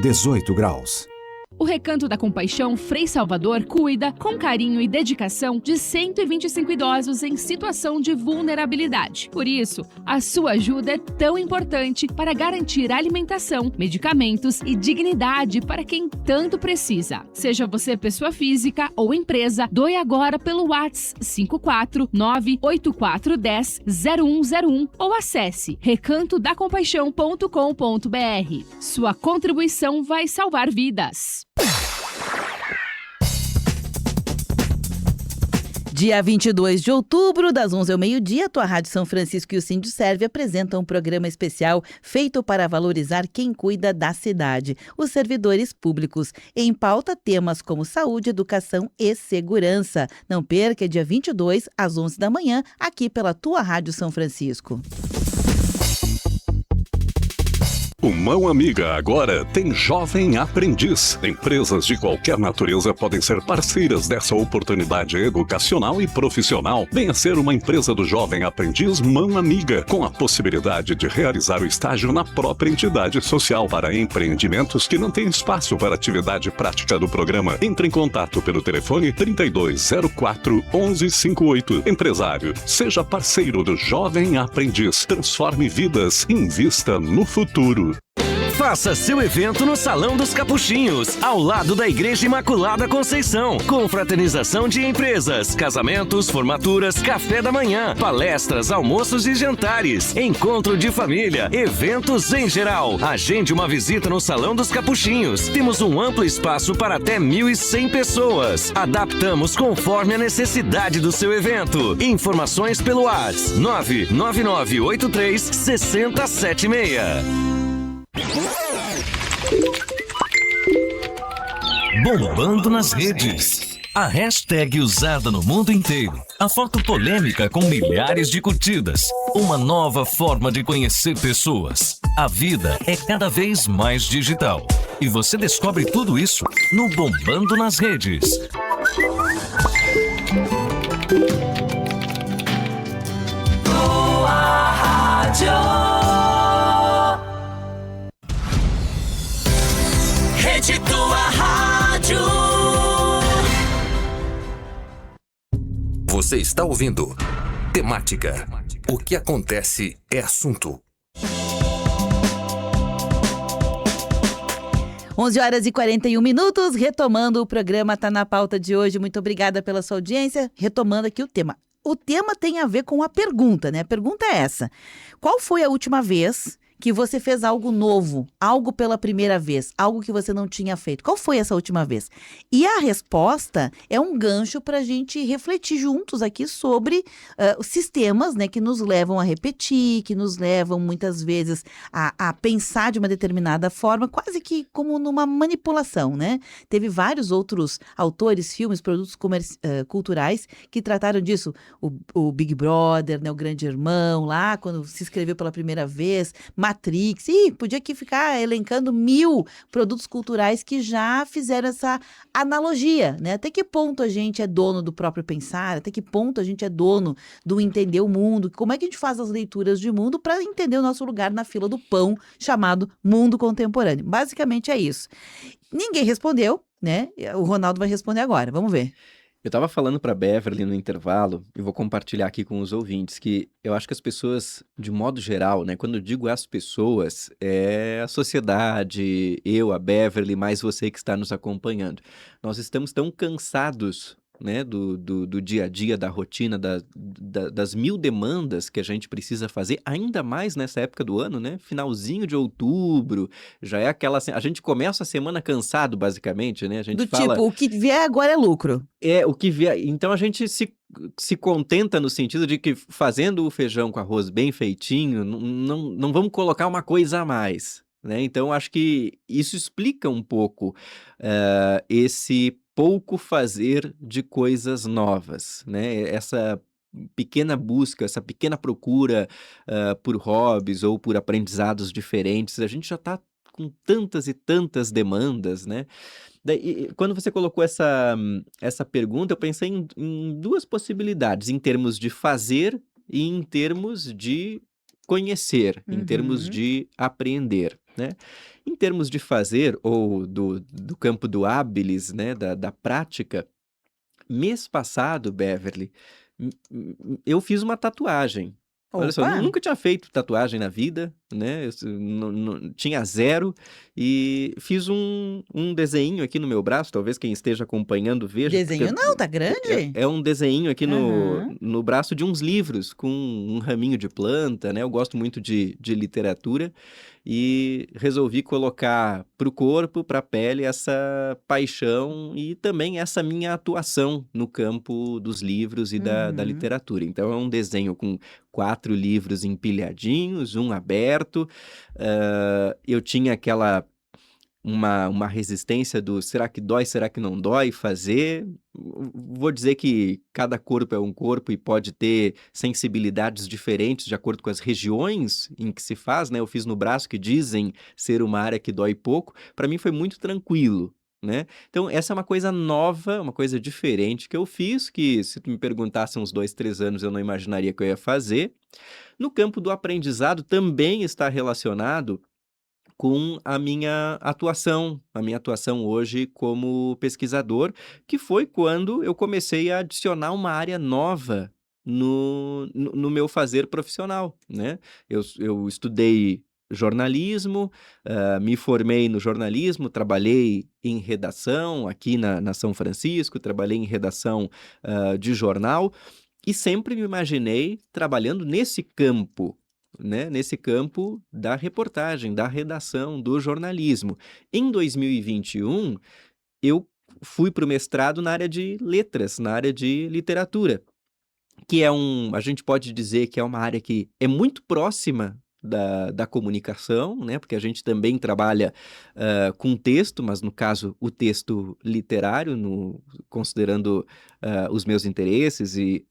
18 graus. O Recanto da Compaixão Frei Salvador cuida, com carinho e dedicação, de 125 idosos em situação de vulnerabilidade. Por isso, a sua ajuda é tão importante para garantir alimentação, medicamentos e dignidade para quem tanto precisa. Seja você pessoa física ou empresa, doe agora pelo WhatsApp 54984100101 ou acesse recantodacompaixão.com.br. Sua contribuição vai salvar vidas. Dia 22 de outubro, das 11 ao meio-dia, a tua Rádio São Francisco e o Sindserve apresentam um programa especial feito para valorizar quem cuida da cidade, os servidores públicos. Em pauta, temas como saúde, educação e segurança. Não perca, dia 22, às 11 da manhã, aqui pela tua Rádio São Francisco. O Mão Amiga agora tem Jovem Aprendiz. Empresas de qualquer natureza podem ser parceiras dessa oportunidade educacional e profissional. Venha ser uma empresa do Jovem Aprendiz Mão Amiga, com a possibilidade de realizar o estágio na própria entidade social para empreendimentos que não têm espaço para atividade prática do programa. Entre em contato pelo telefone 3204-1158. Empresário, seja parceiro do Jovem Aprendiz. Transforme vidas, invista no futuro. Faça seu evento no Salão dos Capuchinhos, ao lado da Igreja Imaculada Conceição. Confraternização de empresas, casamentos, formaturas, café da manhã, palestras, almoços e jantares, encontro de família, eventos em geral. Agende uma visita no Salão dos Capuchinhos. Temos um amplo espaço para até 1.100 pessoas. Adaptamos conforme a necessidade do seu evento. Informações pelo WhatsApp 99983-6076. Bombando nas redes. A hashtag usada no mundo inteiro. A foto polêmica com milhares de curtidas. Uma nova forma de conhecer pessoas. A vida é cada vez mais digital. E você descobre tudo isso no Bombando nas Redes. Boa Rádio. Rede Tua Rádio. Você está ouvindo Temática. O que acontece é assunto. 11h41, retomando o programa Tá na Pauta de hoje. Muito obrigada pela sua audiência. Retomando aqui o tema. O tema tem a ver com a pergunta, né? A pergunta é essa: qual foi a última vez que você fez algo novo, algo pela primeira vez, algo que você não tinha feito? Qual foi essa última vez? E a resposta é um gancho para a gente refletir juntos aqui sobre os sistemas, né, que nos levam a repetir, que nos levam muitas vezes a pensar de uma determinada forma, quase que como numa manipulação, né? Teve vários outros autores, filmes, produtos culturais que trataram disso. O Big Brother, né, o Grande Irmão, lá quando se inscreveu pela primeira vez, Matrix, podia aqui ficar elencando 1000 produtos culturais que já fizeram essa analogia, né? Até que ponto a gente é dono do próprio pensar, até que ponto a gente é dono do entender o mundo, como é que a gente faz as leituras de mundo para entender o nosso lugar na fila do pão, chamado mundo contemporâneo. Basicamente é isso. Ninguém respondeu, né? O Ronaldo vai responder agora, vamos ver. Eu estava falando para Beverly no intervalo, e vou compartilhar aqui com os ouvintes, que eu acho que as pessoas, de modo geral, né, quando eu digo as pessoas, é a sociedade, eu, a Beverly, mais você que está nos acompanhando. Nós estamos tão cansados, né, do dia a dia, da rotina, das mil demandas que a gente precisa fazer, ainda mais nessa época do ano, né? Finalzinho de outubro, já é aquela. A gente começa a semana cansado, basicamente, né? A gente Do fala. tipo, o que vier agora é lucro. É, o que vier. Então a gente se contenta no sentido de que fazendo o feijão com arroz bem feitinho, não vamos colocar uma coisa a mais, né? Então acho que isso explica um pouco esse pouco fazer de coisas novas, né? Essa pequena busca, essa pequena procura por hobbies ou por aprendizados diferentes. A gente já está com tantas e tantas demandas, né? Quando você colocou essa pergunta, eu pensei em duas possibilidades, em termos de fazer e em termos de conhecer, em termos Uhum. de aprender, né? Em termos de fazer, ou do campo do habilis, né, da prática, mês passado, Beverly, eu fiz uma tatuagem. Olha só, Opa! nunca tinha feito tatuagem na vida, né? Tinha zero e fiz um desenho aqui no meu braço. Talvez quem esteja acompanhando veja, porque Desenho não, tá grande? é um desenho aqui Aham. no braço de uns livros com um raminho de planta, né? Eu gosto muito de literatura e resolvi colocar para o corpo, para a pele, essa paixão e também essa minha atuação no campo dos livros e da Uhum. literatura. Então é um desenho com 4 livros empilhadinhos, um aberto. Eu tinha uma resistência do será que dói, será que não dói fazer. Vou dizer que cada corpo é um corpo e pode ter sensibilidades diferentes de acordo com as regiões em que se faz, né? Eu fiz no braço, que dizem ser uma área que dói pouco. Para mim foi muito tranquilo, né? Então essa é uma coisa nova, uma coisa diferente que eu fiz, que se tu me perguntasse uns 2, 3 anos eu não imaginaria que eu ia fazer. No campo do aprendizado também está relacionado com a minha atuação hoje como pesquisador, que foi quando eu comecei a adicionar uma área nova no meu fazer profissional, né? Eu estudei jornalismo, me formei no jornalismo, trabalhei em redação aqui na São Francisco, trabalhei em redação de jornal e sempre me imaginei trabalhando nesse campo, né? Nesse campo da reportagem, da redação, do jornalismo. Em 2021, eu fui para o mestrado na área de letras, na área de literatura, que a gente pode dizer que é uma área que é muito próxima da comunicação, né? Porque a gente também trabalha com texto, mas no caso o texto literário, considerando os meus interesses e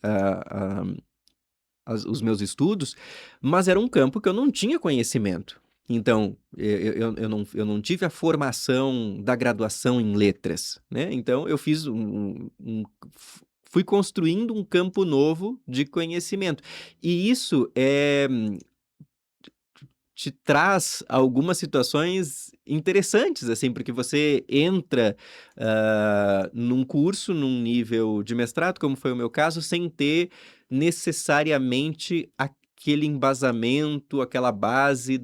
os meus estudos, mas era um campo que eu não tinha conhecimento. Então, eu não tive a formação da graduação em letras, né? Então, eu fiz fui construindo um campo novo de conhecimento. E isso te traz algumas situações interessantes, assim, porque você entra num curso, num nível de mestrado, como foi o meu caso, sem ter necessariamente aquele embasamento, aquela base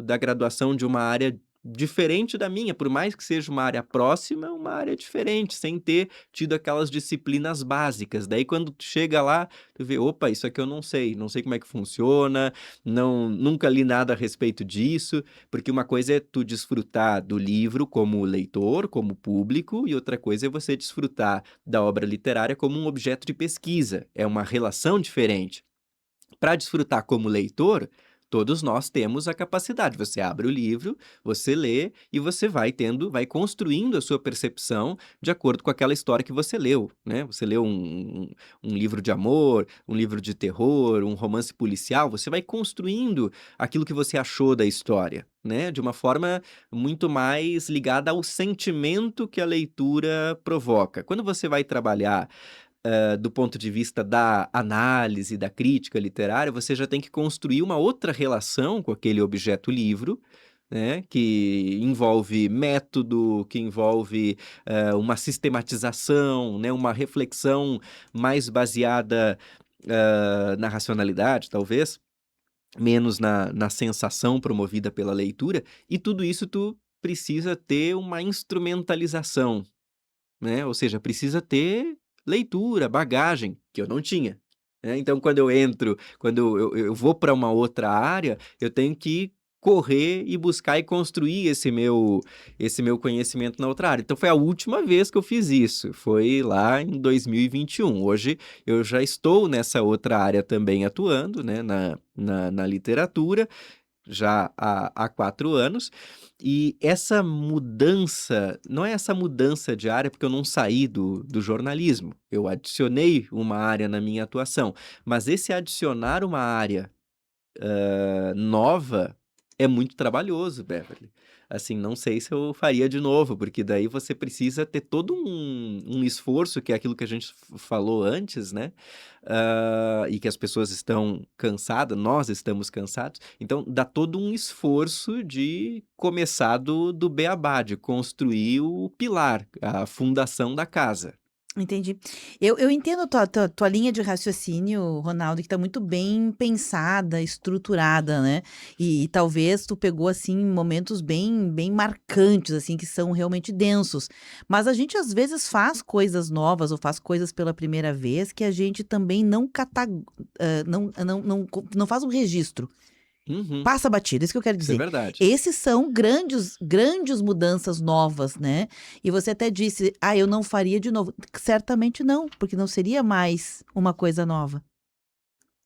da graduação de uma área diferente da minha, por mais que seja uma área próxima, uma área diferente, sem ter tido aquelas disciplinas básicas. Daí, quando tu chega lá, tu vê, opa, isso aqui eu não sei como é que funciona, nunca li nada a respeito disso, porque uma coisa é tu desfrutar do livro como leitor, como público, e outra coisa é você desfrutar da obra literária como um objeto de pesquisa. É uma relação diferente. Para desfrutar como leitor, todos nós temos a capacidade. Você abre o livro, você lê e você vai construindo a sua percepção de acordo com aquela história que você leu, né? Você leu um livro de amor, um livro de terror, um romance policial, você vai construindo aquilo que você achou da história, né? De uma forma muito mais ligada ao sentimento que a leitura provoca. Quando você vai trabalhar do ponto de vista da análise, da crítica literária, você já tem que construir uma outra relação com aquele objeto livro, né? Que envolve método, que envolve uma sistematização, né? Uma reflexão mais baseada na racionalidade, talvez, menos na sensação promovida pela leitura, e tudo isso tu precisa ter uma instrumentalização, né? Ou seja, precisa ter leitura, bagagem, que eu não tinha, né? Então, quando eu vou para uma outra área, eu tenho que correr e buscar e construir esse meu conhecimento na outra área. Então, foi a última vez que eu fiz isso, foi lá em 2021. Hoje, eu já estou nessa outra área também atuando, né, na literatura, já há 4 anos, e essa mudança, não é essa mudança de área porque eu não saí do jornalismo, eu adicionei uma área na minha atuação, mas esse adicionar uma área nova é muito trabalhoso, Beverly. Assim, não sei se eu faria de novo, porque daí você precisa ter todo um esforço, que é aquilo que a gente falou antes, né? E que as pessoas estão cansadas, nós estamos cansados. Então, dá todo um esforço de começar do beabá, de construir o pilar, a fundação da casa. Entendi. Eu entendo tua linha de raciocínio, Ronaldo, que está muito bem pensada, estruturada, né? E talvez tu pegou, assim, momentos bem marcantes, assim, que são realmente densos. Mas a gente, às vezes, faz coisas novas ou faz coisas pela primeira vez que a gente também não faz um registro. Passa batido, isso que eu quero dizer. Isso é verdade. Esses são grandes mudanças novas, né? E você até disse, eu não faria de novo. Certamente não, porque não seria mais uma coisa nova.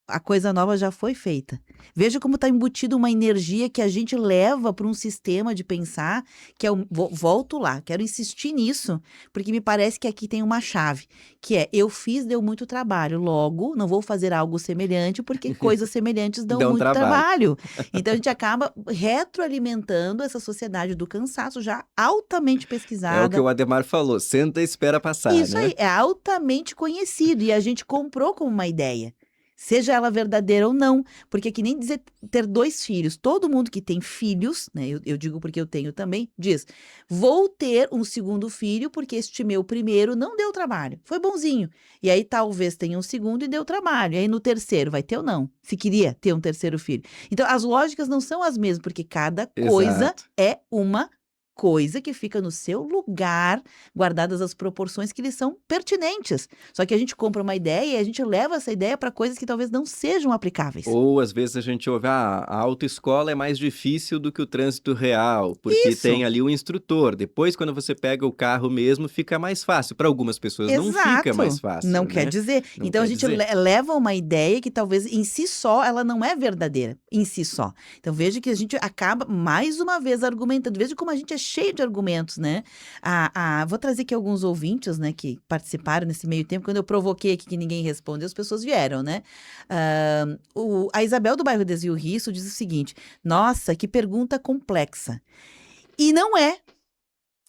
A coisa nova já foi feita. Veja como está embutido uma energia que a gente leva para um sistema de pensar, que é volto lá, quero insistir nisso, porque me parece que aqui tem uma chave, que é, eu fiz, deu muito trabalho, logo, não vou fazer algo semelhante, porque coisas semelhantes dão muito trabalho. Então, a gente acaba retroalimentando essa sociedade do cansaço, já altamente pesquisada. É o que o Ademar falou, senta e espera passar, Isso né? aí, é altamente conhecido, e a gente comprou como uma ideia. Seja ela verdadeira ou não, porque que nem dizer ter 2 filhos. Todo mundo que tem filhos, né, eu digo porque eu tenho também, diz, vou ter um segundo filho porque este meu primeiro não deu trabalho, foi bonzinho. E aí talvez tenha um segundo e deu trabalho, e aí no terceiro vai ter ou não, se queria ter um terceiro filho. Então as lógicas não são as mesmas, porque cada coisa Exato. é uma coisa que fica no seu lugar, guardadas as proporções que lhes são pertinentes. Só que a gente compra uma ideia e a gente leva essa ideia para coisas que talvez não sejam aplicáveis. Ou às vezes a gente ouve, a autoescola é mais difícil do que o trânsito real, porque Isso. tem ali o instrutor. Depois, quando você pega o carro mesmo, fica mais fácil. Para algumas pessoas não fica mais fácil. Não né? quer dizer. Não Então quer a gente dizer. leva uma ideia que talvez em si só ela não é verdadeira, em si só. Então veja que a gente acaba mais uma vez argumentando. Veja como a gente é cheio de argumentos, né? Vou trazer aqui alguns ouvintes, né, que participaram nesse meio tempo. Quando eu provoquei aqui que ninguém respondeu, as pessoas vieram, né? A Isabel do bairro Desvio Risso diz o seguinte: nossa, que pergunta complexa. E não é.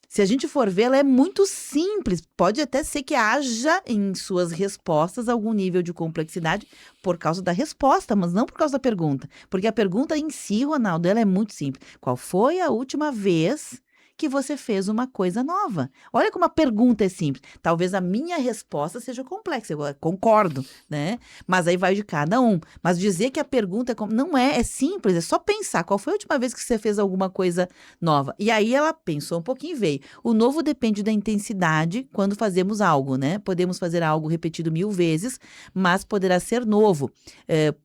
Se a gente for ver, ela é muito simples. Pode até ser que haja em suas respostas algum nível de complexidade por causa da resposta, mas não por causa da pergunta. Porque a pergunta em si, Ronaldo, ela é muito simples. Qual foi a última vez que você fez uma coisa nova? Olha como a pergunta é simples. Talvez a minha resposta seja complexa, eu concordo, né? Mas aí vai de cada um. Mas dizer que a pergunta não é simples, é só pensar. Qual foi a última vez que você fez alguma coisa nova? E aí ela pensou um pouquinho e veio. O novo depende da intensidade quando fazemos algo, né? Podemos fazer algo repetido 1000 vezes, mas poderá ser novo,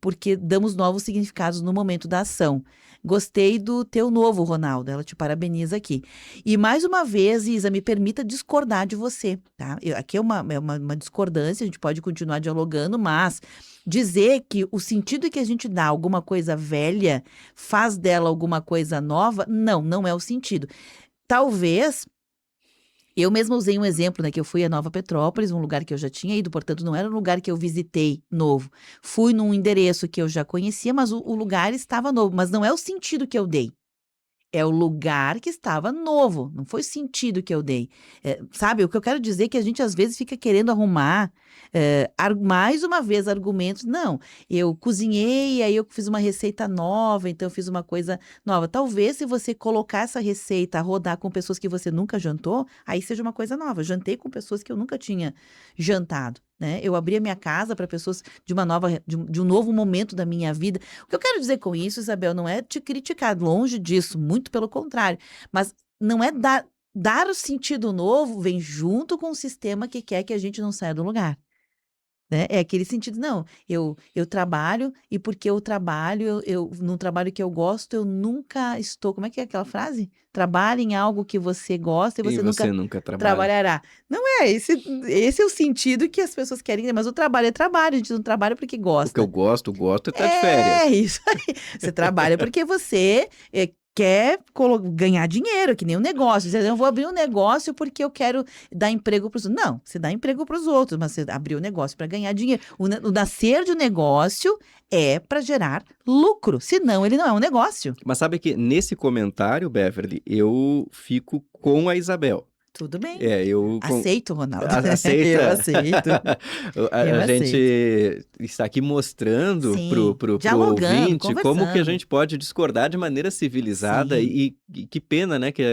porque damos novos significados no momento da ação. Gostei do teu novo, Ronaldo. Ela te parabeniza aqui. E mais uma vez, Isa, me permita discordar de você, tá? Aqui é uma discordância, a gente pode continuar dialogando, mas dizer que o sentido que a gente dá a alguma coisa velha faz dela alguma coisa nova, não é o sentido. Talvez. Eu mesma usei um exemplo, né, que eu fui a Nova Petrópolis, um lugar que eu já tinha ido, portanto não era um lugar que eu visitei novo. Fui num endereço que eu já conhecia, mas o lugar estava novo, mas não é o sentido que eu dei. É o lugar que estava novo, não foi sentido que eu dei. Sabe, o que eu quero dizer é que a gente às vezes fica querendo arrumar, mais uma vez, argumentos. Não, eu cozinhei e aí eu fiz uma receita nova, então eu fiz uma coisa nova. Talvez se você colocar essa receita a rodar com pessoas que você nunca jantou, aí seja uma coisa nova. Jantei com pessoas que eu nunca tinha jantado. Né? Eu abri a minha casa para pessoas de um novo momento da minha vida. O que eu quero dizer com isso, Isabel, não é te criticar, longe disso, muito pelo contrário. Mas não é dar o sentido novo, vem junto com o sistema que quer que a gente não saia do lugar. Né? É aquele sentido, não, eu trabalho e porque eu trabalho, num trabalho que eu gosto, eu nunca estou, como é que é aquela frase? Trabalhe em algo que você gosta e você nunca trabalhará. Não é, esse é o sentido que as pessoas querem, mas o trabalho é trabalho, a gente não trabalha porque gosta. O que eu gosto é estar de férias. É isso aí, você trabalha porque você quer ganhar dinheiro, que nem um negócio. Você diz, eu vou abrir um negócio porque eu quero dar emprego para os outros. Não, você dá emprego para os outros, mas você abriu o negócio para ganhar dinheiro. O nascer de um negócio é para gerar lucro, senão ele não é um negócio. Mas sabe que nesse comentário, Beverly, eu fico com a Isabel. Tudo bem. Aceito, Ronaldo. Aceita? Eu aceito. A gente está aqui mostrando pro ouvinte como que a gente pode discordar de maneira civilizada e que pena, né, que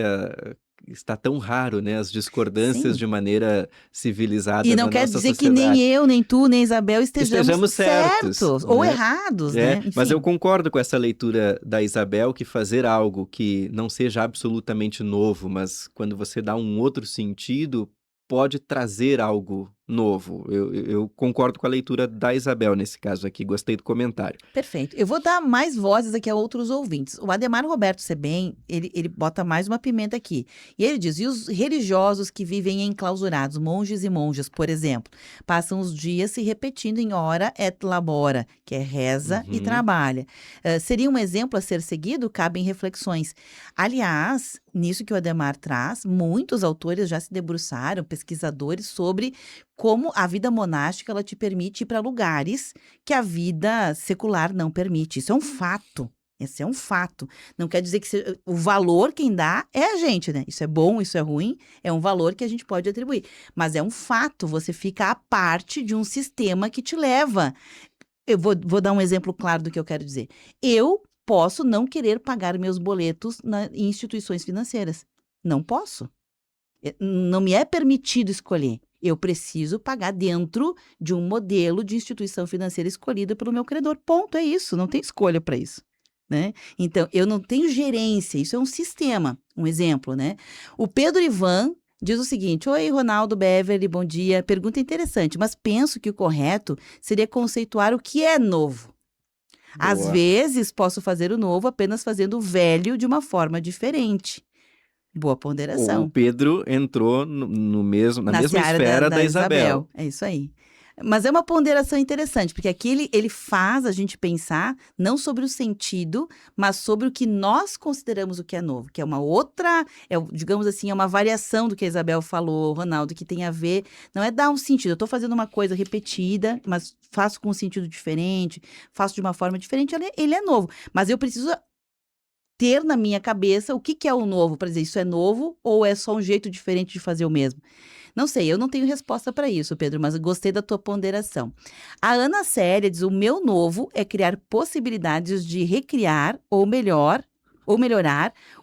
está tão raro, né, as discordâncias de maneira civilizada na nossa sociedade. E não quer dizer que nem eu, nem tu, nem Isabel estejamos certos ou errados, né? Enfim. Mas eu concordo com essa leitura da Isabel, que fazer algo que não seja absolutamente novo, mas quando você dá um outro sentido, pode trazer algo novo. Eu concordo com a leitura da Isabel nesse caso aqui, gostei do comentário. Perfeito. Eu vou dar mais vozes aqui a outros ouvintes. O Ademar Roberto Sebem, ele bota mais uma pimenta aqui. E ele diz, e os religiosos que vivem enclausurados, monges e monjas, por exemplo, passam os dias se repetindo em ora et labora, que é reza e trabalha. Seria um exemplo a ser seguido? Cabem reflexões. Aliás, nisso que o Ademar traz, muitos autores já se debruçaram, pesquisadores, sobre como a vida monástica ela te permite ir para lugares que a vida secular não permite. Isso é um fato. Esse é um fato. Não quer dizer que o valor quem dá é a gente, né? Isso é bom, isso é ruim, é um valor que a gente pode atribuir. Mas é um fato, você fica à parte de um sistema que te leva. Eu vou dar um exemplo claro do que eu quero dizer. Eu posso não querer pagar meus boletos em instituições financeiras. Não posso. Não me é permitido escolher. Eu preciso pagar dentro de um modelo de instituição financeira escolhida pelo meu credor. Ponto, é isso. Não tem escolha para isso. Né? Então, eu não tenho gerência. Isso é um sistema. Um exemplo, né? O Pedro Ivan diz o seguinte: oi, Ronaldo, Beverly, bom dia. Pergunta interessante, mas penso que o correto seria conceituar o que é novo. Boa. Às vezes, posso fazer o novo apenas fazendo o velho de uma forma diferente. Boa ponderação. O Pedro entrou na mesma esfera da Isabel. É isso aí. Mas é uma ponderação interessante, porque aqui ele faz a gente pensar não sobre o sentido, mas sobre o que nós consideramos o que é novo, que é uma outra, digamos assim, é uma variação do que a Isabel falou, Ronaldo, que tem a ver, não é dar um sentido, eu estou fazendo uma coisa repetida, mas faço com um sentido diferente, faço de uma forma diferente, ele é novo, mas eu preciso ter na minha cabeça o que é o novo, para dizer isso é novo ou é só um jeito diferente de fazer o mesmo. Não sei, eu não tenho resposta para isso, Pedro, mas gostei da tua ponderação. A Ana Célia diz, o meu novo é criar possibilidades de recriar ou melhorar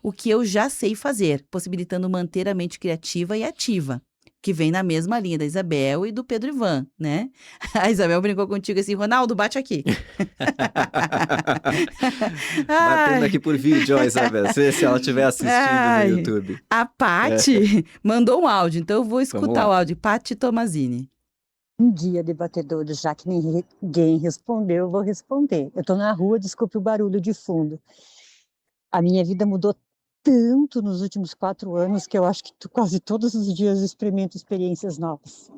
o que eu já sei fazer, possibilitando manter a mente criativa e ativa. Que vem na mesma linha da Isabel e do Pedro Ivan, né? A Isabel brincou contigo assim, Ronaldo, bate aqui. Batendo aqui por vídeo, ó, Isabel, se ela estiver assistindo no YouTube. A Pati mandou um áudio, então eu vou escutar o áudio. Pati Tomazini. Um dia, debatedores, já que ninguém respondeu, eu vou responder. Eu estou na rua, desculpe o barulho de fundo. A minha vida mudou tanto nos últimos 4 anos que eu acho que quase todos os dias eu experimento experiências novas.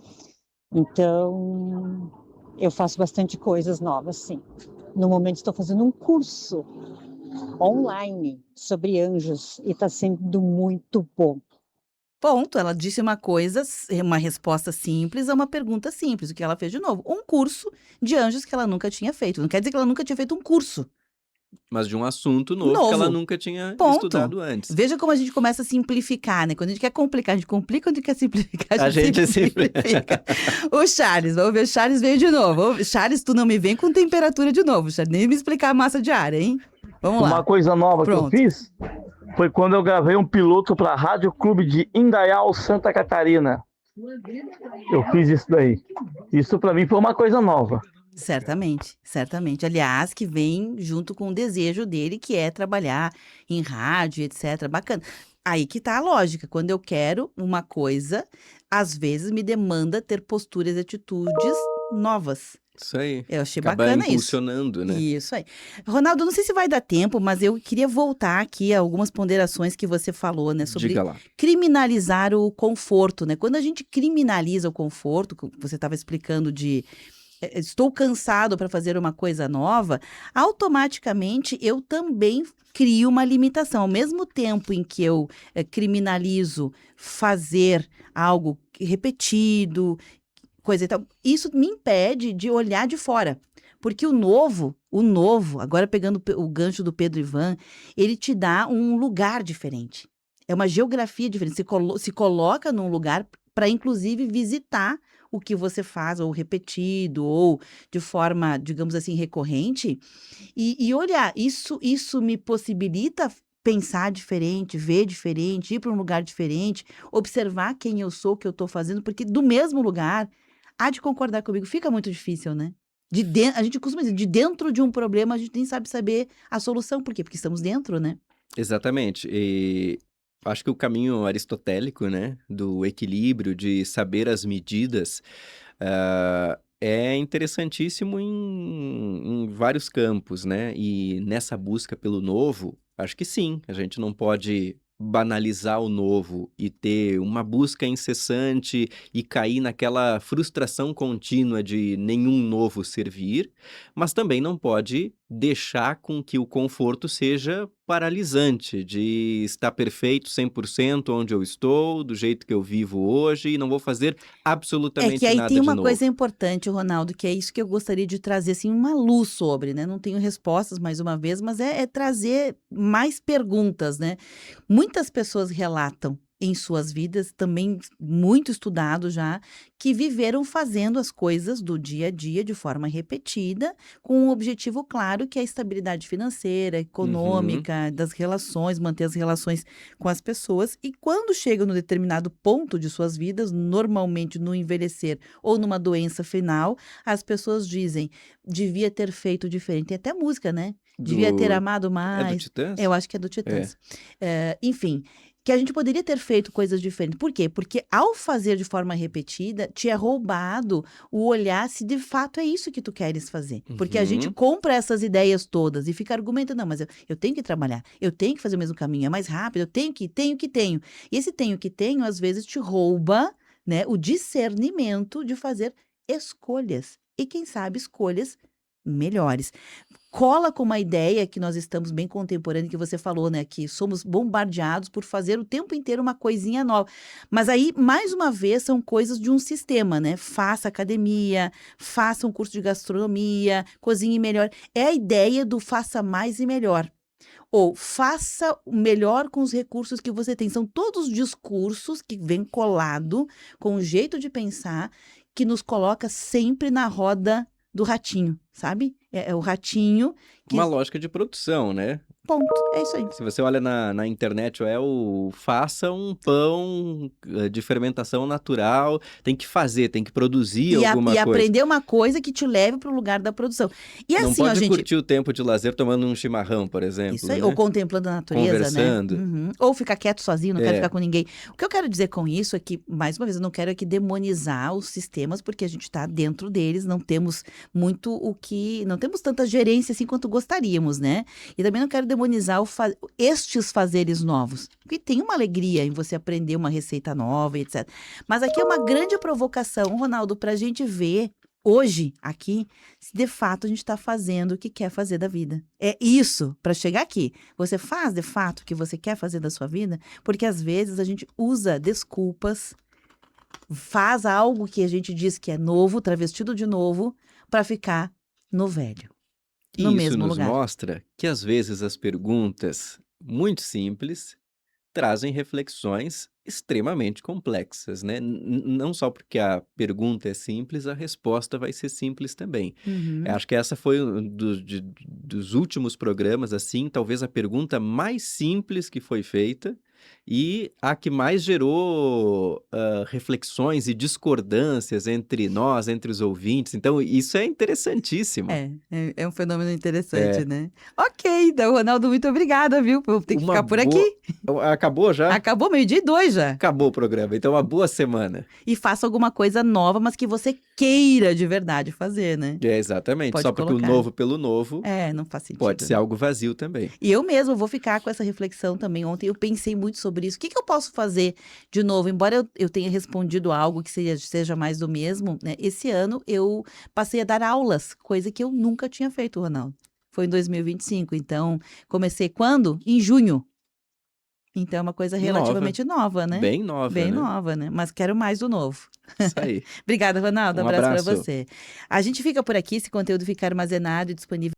Então, eu faço bastante coisas novas, sim. No momento estou fazendo um curso online sobre anjos e está sendo muito bom. Ponto, ela disse uma coisa, uma resposta simples a uma pergunta simples, o que ela fez de novo. Um curso de anjos que ela nunca tinha feito. Não quer dizer que ela nunca tinha feito um curso. Mas de um assunto novo que ela nunca tinha estudado antes. Veja como a gente começa a simplificar, né? Quando a gente quer complicar, a gente complica. Quando a gente quer simplificar, A gente simplifica. O Charles, vamos ver, o Charles veio de novo. Charles, tu não me vem com temperatura de novo, Charles. Nem me explicar a massa de ar, hein? Vamos lá. Uma coisa nova que eu fiz foi quando eu gravei um piloto para a Rádio Clube de Indaial, Santa Catarina. Eu fiz isso daí. Isso para mim foi uma coisa nova. Certamente, certamente. Aliás, que vem junto com o desejo dele, que é trabalhar em rádio, etc. Bacana. Aí que tá a lógica. Quando eu quero uma coisa, às vezes me demanda ter posturas e atitudes novas. Isso aí. Eu achei Acaba bacana isso. impulsionando, né? Isso aí. Ronaldo, não sei se vai dar tempo, mas eu queria voltar aqui a algumas ponderações que você falou, né? Sobre Diga lá. criminalizar o conforto, né? Quando a gente criminaliza o conforto, que você estava explicando de estou cansado para fazer uma coisa nova, automaticamente eu também crio uma limitação. Ao mesmo tempo em que eu criminalizo fazer algo repetido, coisa e tal, isso me impede de olhar de fora. Porque o novo, agora pegando o gancho do Pedro Ivan, ele te dá um lugar diferente. É uma geografia diferente. Você se coloca num lugar para, inclusive, visitar o que você faz, ou repetido, ou de forma, digamos assim, recorrente. E olhar, isso me possibilita pensar diferente, ver diferente, ir para um lugar diferente, observar quem eu sou, o que eu estou fazendo, porque do mesmo lugar, há de concordar comigo, fica muito difícil, né? A gente costuma dizer, de dentro de um problema, a gente nem sabe saber a solução. Por quê? Porque estamos dentro, né? Exatamente. E acho que o caminho aristotélico, né, do equilíbrio, de saber as medidas, é interessantíssimo em vários campos, né? E nessa busca pelo novo, acho que sim, a gente não pode banalizar o novo e ter uma busca incessante e cair naquela frustração contínua de nenhum novo servir, mas também não pode deixar com que o conforto seja paralisante, de estar perfeito 100% onde eu estou, do jeito que eu vivo hoje, e não vou fazer absolutamente É que aí nada tem de uma novo. coisa importante, Ronaldo, que é isso que eu gostaria de trazer, assim, uma luz sobre, né? Não tenho respostas, mais uma vez, mas é trazer mais perguntas, né? Muitas pessoas relatam em suas vidas, também muito estudado já, que viveram fazendo as coisas do dia a dia de forma repetida, com um objetivo claro, que é a estabilidade financeira, econômica, das relações, manter as relações com as pessoas. E quando chegam no determinado ponto de suas vidas, normalmente no envelhecer ou numa doença final, as pessoas dizem, devia ter feito diferente. Tem até música, né? Devia ter amado mais. É do Titãs? Eu acho que é do Titãs. Enfim, que a gente poderia ter feito coisas diferentes. Por quê? Porque ao fazer de forma repetida, te é roubado o olhar se de fato é isso que tu queres fazer. Porque a gente compra essas ideias todas e fica argumentando, não, mas eu tenho que trabalhar, eu tenho que fazer o mesmo caminho, é mais rápido, eu tenho que. E esse tenho que, às vezes te rouba, né, o discernimento de fazer escolhas. E quem sabe escolhas melhores. Cola com uma ideia que nós estamos bem contemporânea, que você falou, né? Que somos bombardeados por fazer o tempo inteiro uma coisinha nova. Mas aí, mais uma vez, são coisas de um sistema, né? Faça academia, faça um curso de gastronomia, cozinhe melhor. É a ideia do faça mais e melhor. Ou faça o melhor com os recursos que você tem. São todos discursos que vêm colado com o jeito de pensar que nos coloca sempre na roda do ratinho, sabe? É o ratinho que... Uma lógica de produção, né? Ponto, é isso aí. Se você olha na internet, faça um pão de fermentação natural, tem que fazer, tem que produzir alguma coisa. E aprender uma coisa que te leve para o lugar da produção. E não assim, pode curtir o tempo de lazer tomando um chimarrão, por exemplo. Isso aí, né? ou contemplando a natureza, conversando. né? Ou ficar quieto sozinho, não quero ficar com ninguém. O que eu quero dizer com isso é que, mais uma vez, eu não quero aqui demonizar os sistemas, porque a gente está dentro deles, não temos não temos tanta gerência assim quanto gostaríamos, né? E também não quero demonizar estes fazeres novos, porque tem uma alegria em você aprender uma receita nova, etc. Mas aqui é uma grande provocação, Ronaldo, para a gente ver hoje, aqui, se de fato a gente está fazendo o que quer fazer da vida. É isso, para chegar aqui. Você faz, de fato, o que você quer fazer da sua vida? Porque, às vezes, a gente usa desculpas, faz algo que a gente diz que é novo, travestido de novo, para ficar no velho. E no isso mesmo nos lugar. mostra que, às vezes, as perguntas muito simples trazem reflexões extremamente complexas, né? Não só porque a pergunta é simples, a resposta vai ser simples também. Uhum. Acho que essa foi dos últimos programas, assim, talvez a pergunta mais simples que foi feita e a que mais gerou reflexões e discordâncias entre nós, entre os ouvintes. Então, isso é interessantíssimo. É um fenômeno interessante, É. né? Ok, então, Ronaldo, muito obrigada, viu? Eu tenho que Uma ficar por boa- aqui. Acabou já? Acabou 12:02 já. Acabou o programa. Então, uma boa semana. E faça alguma coisa nova, mas que você queira de verdade fazer, né? É, exatamente. Pode Só porque colocar. o novo pelo novo Não faz sentido. pode ser né? algo vazio também. E eu mesma vou ficar com essa reflexão também. Ontem eu pensei muito sobre isso. O que eu posso fazer de novo? Embora eu tenha respondido algo que seja mais do mesmo, né? Esse ano eu passei a dar aulas, coisa que eu nunca tinha feito, Ronaldo. Foi em 2025. Então, comecei quando? Em junho. Então, é uma coisa relativamente nova, né? Bem nova, Bem né? nova, né? Mas quero mais do novo. Isso aí. Obrigada, Ronaldo. Um Abraço para abraço. você. A gente fica por aqui. Esse conteúdo fica armazenado e disponível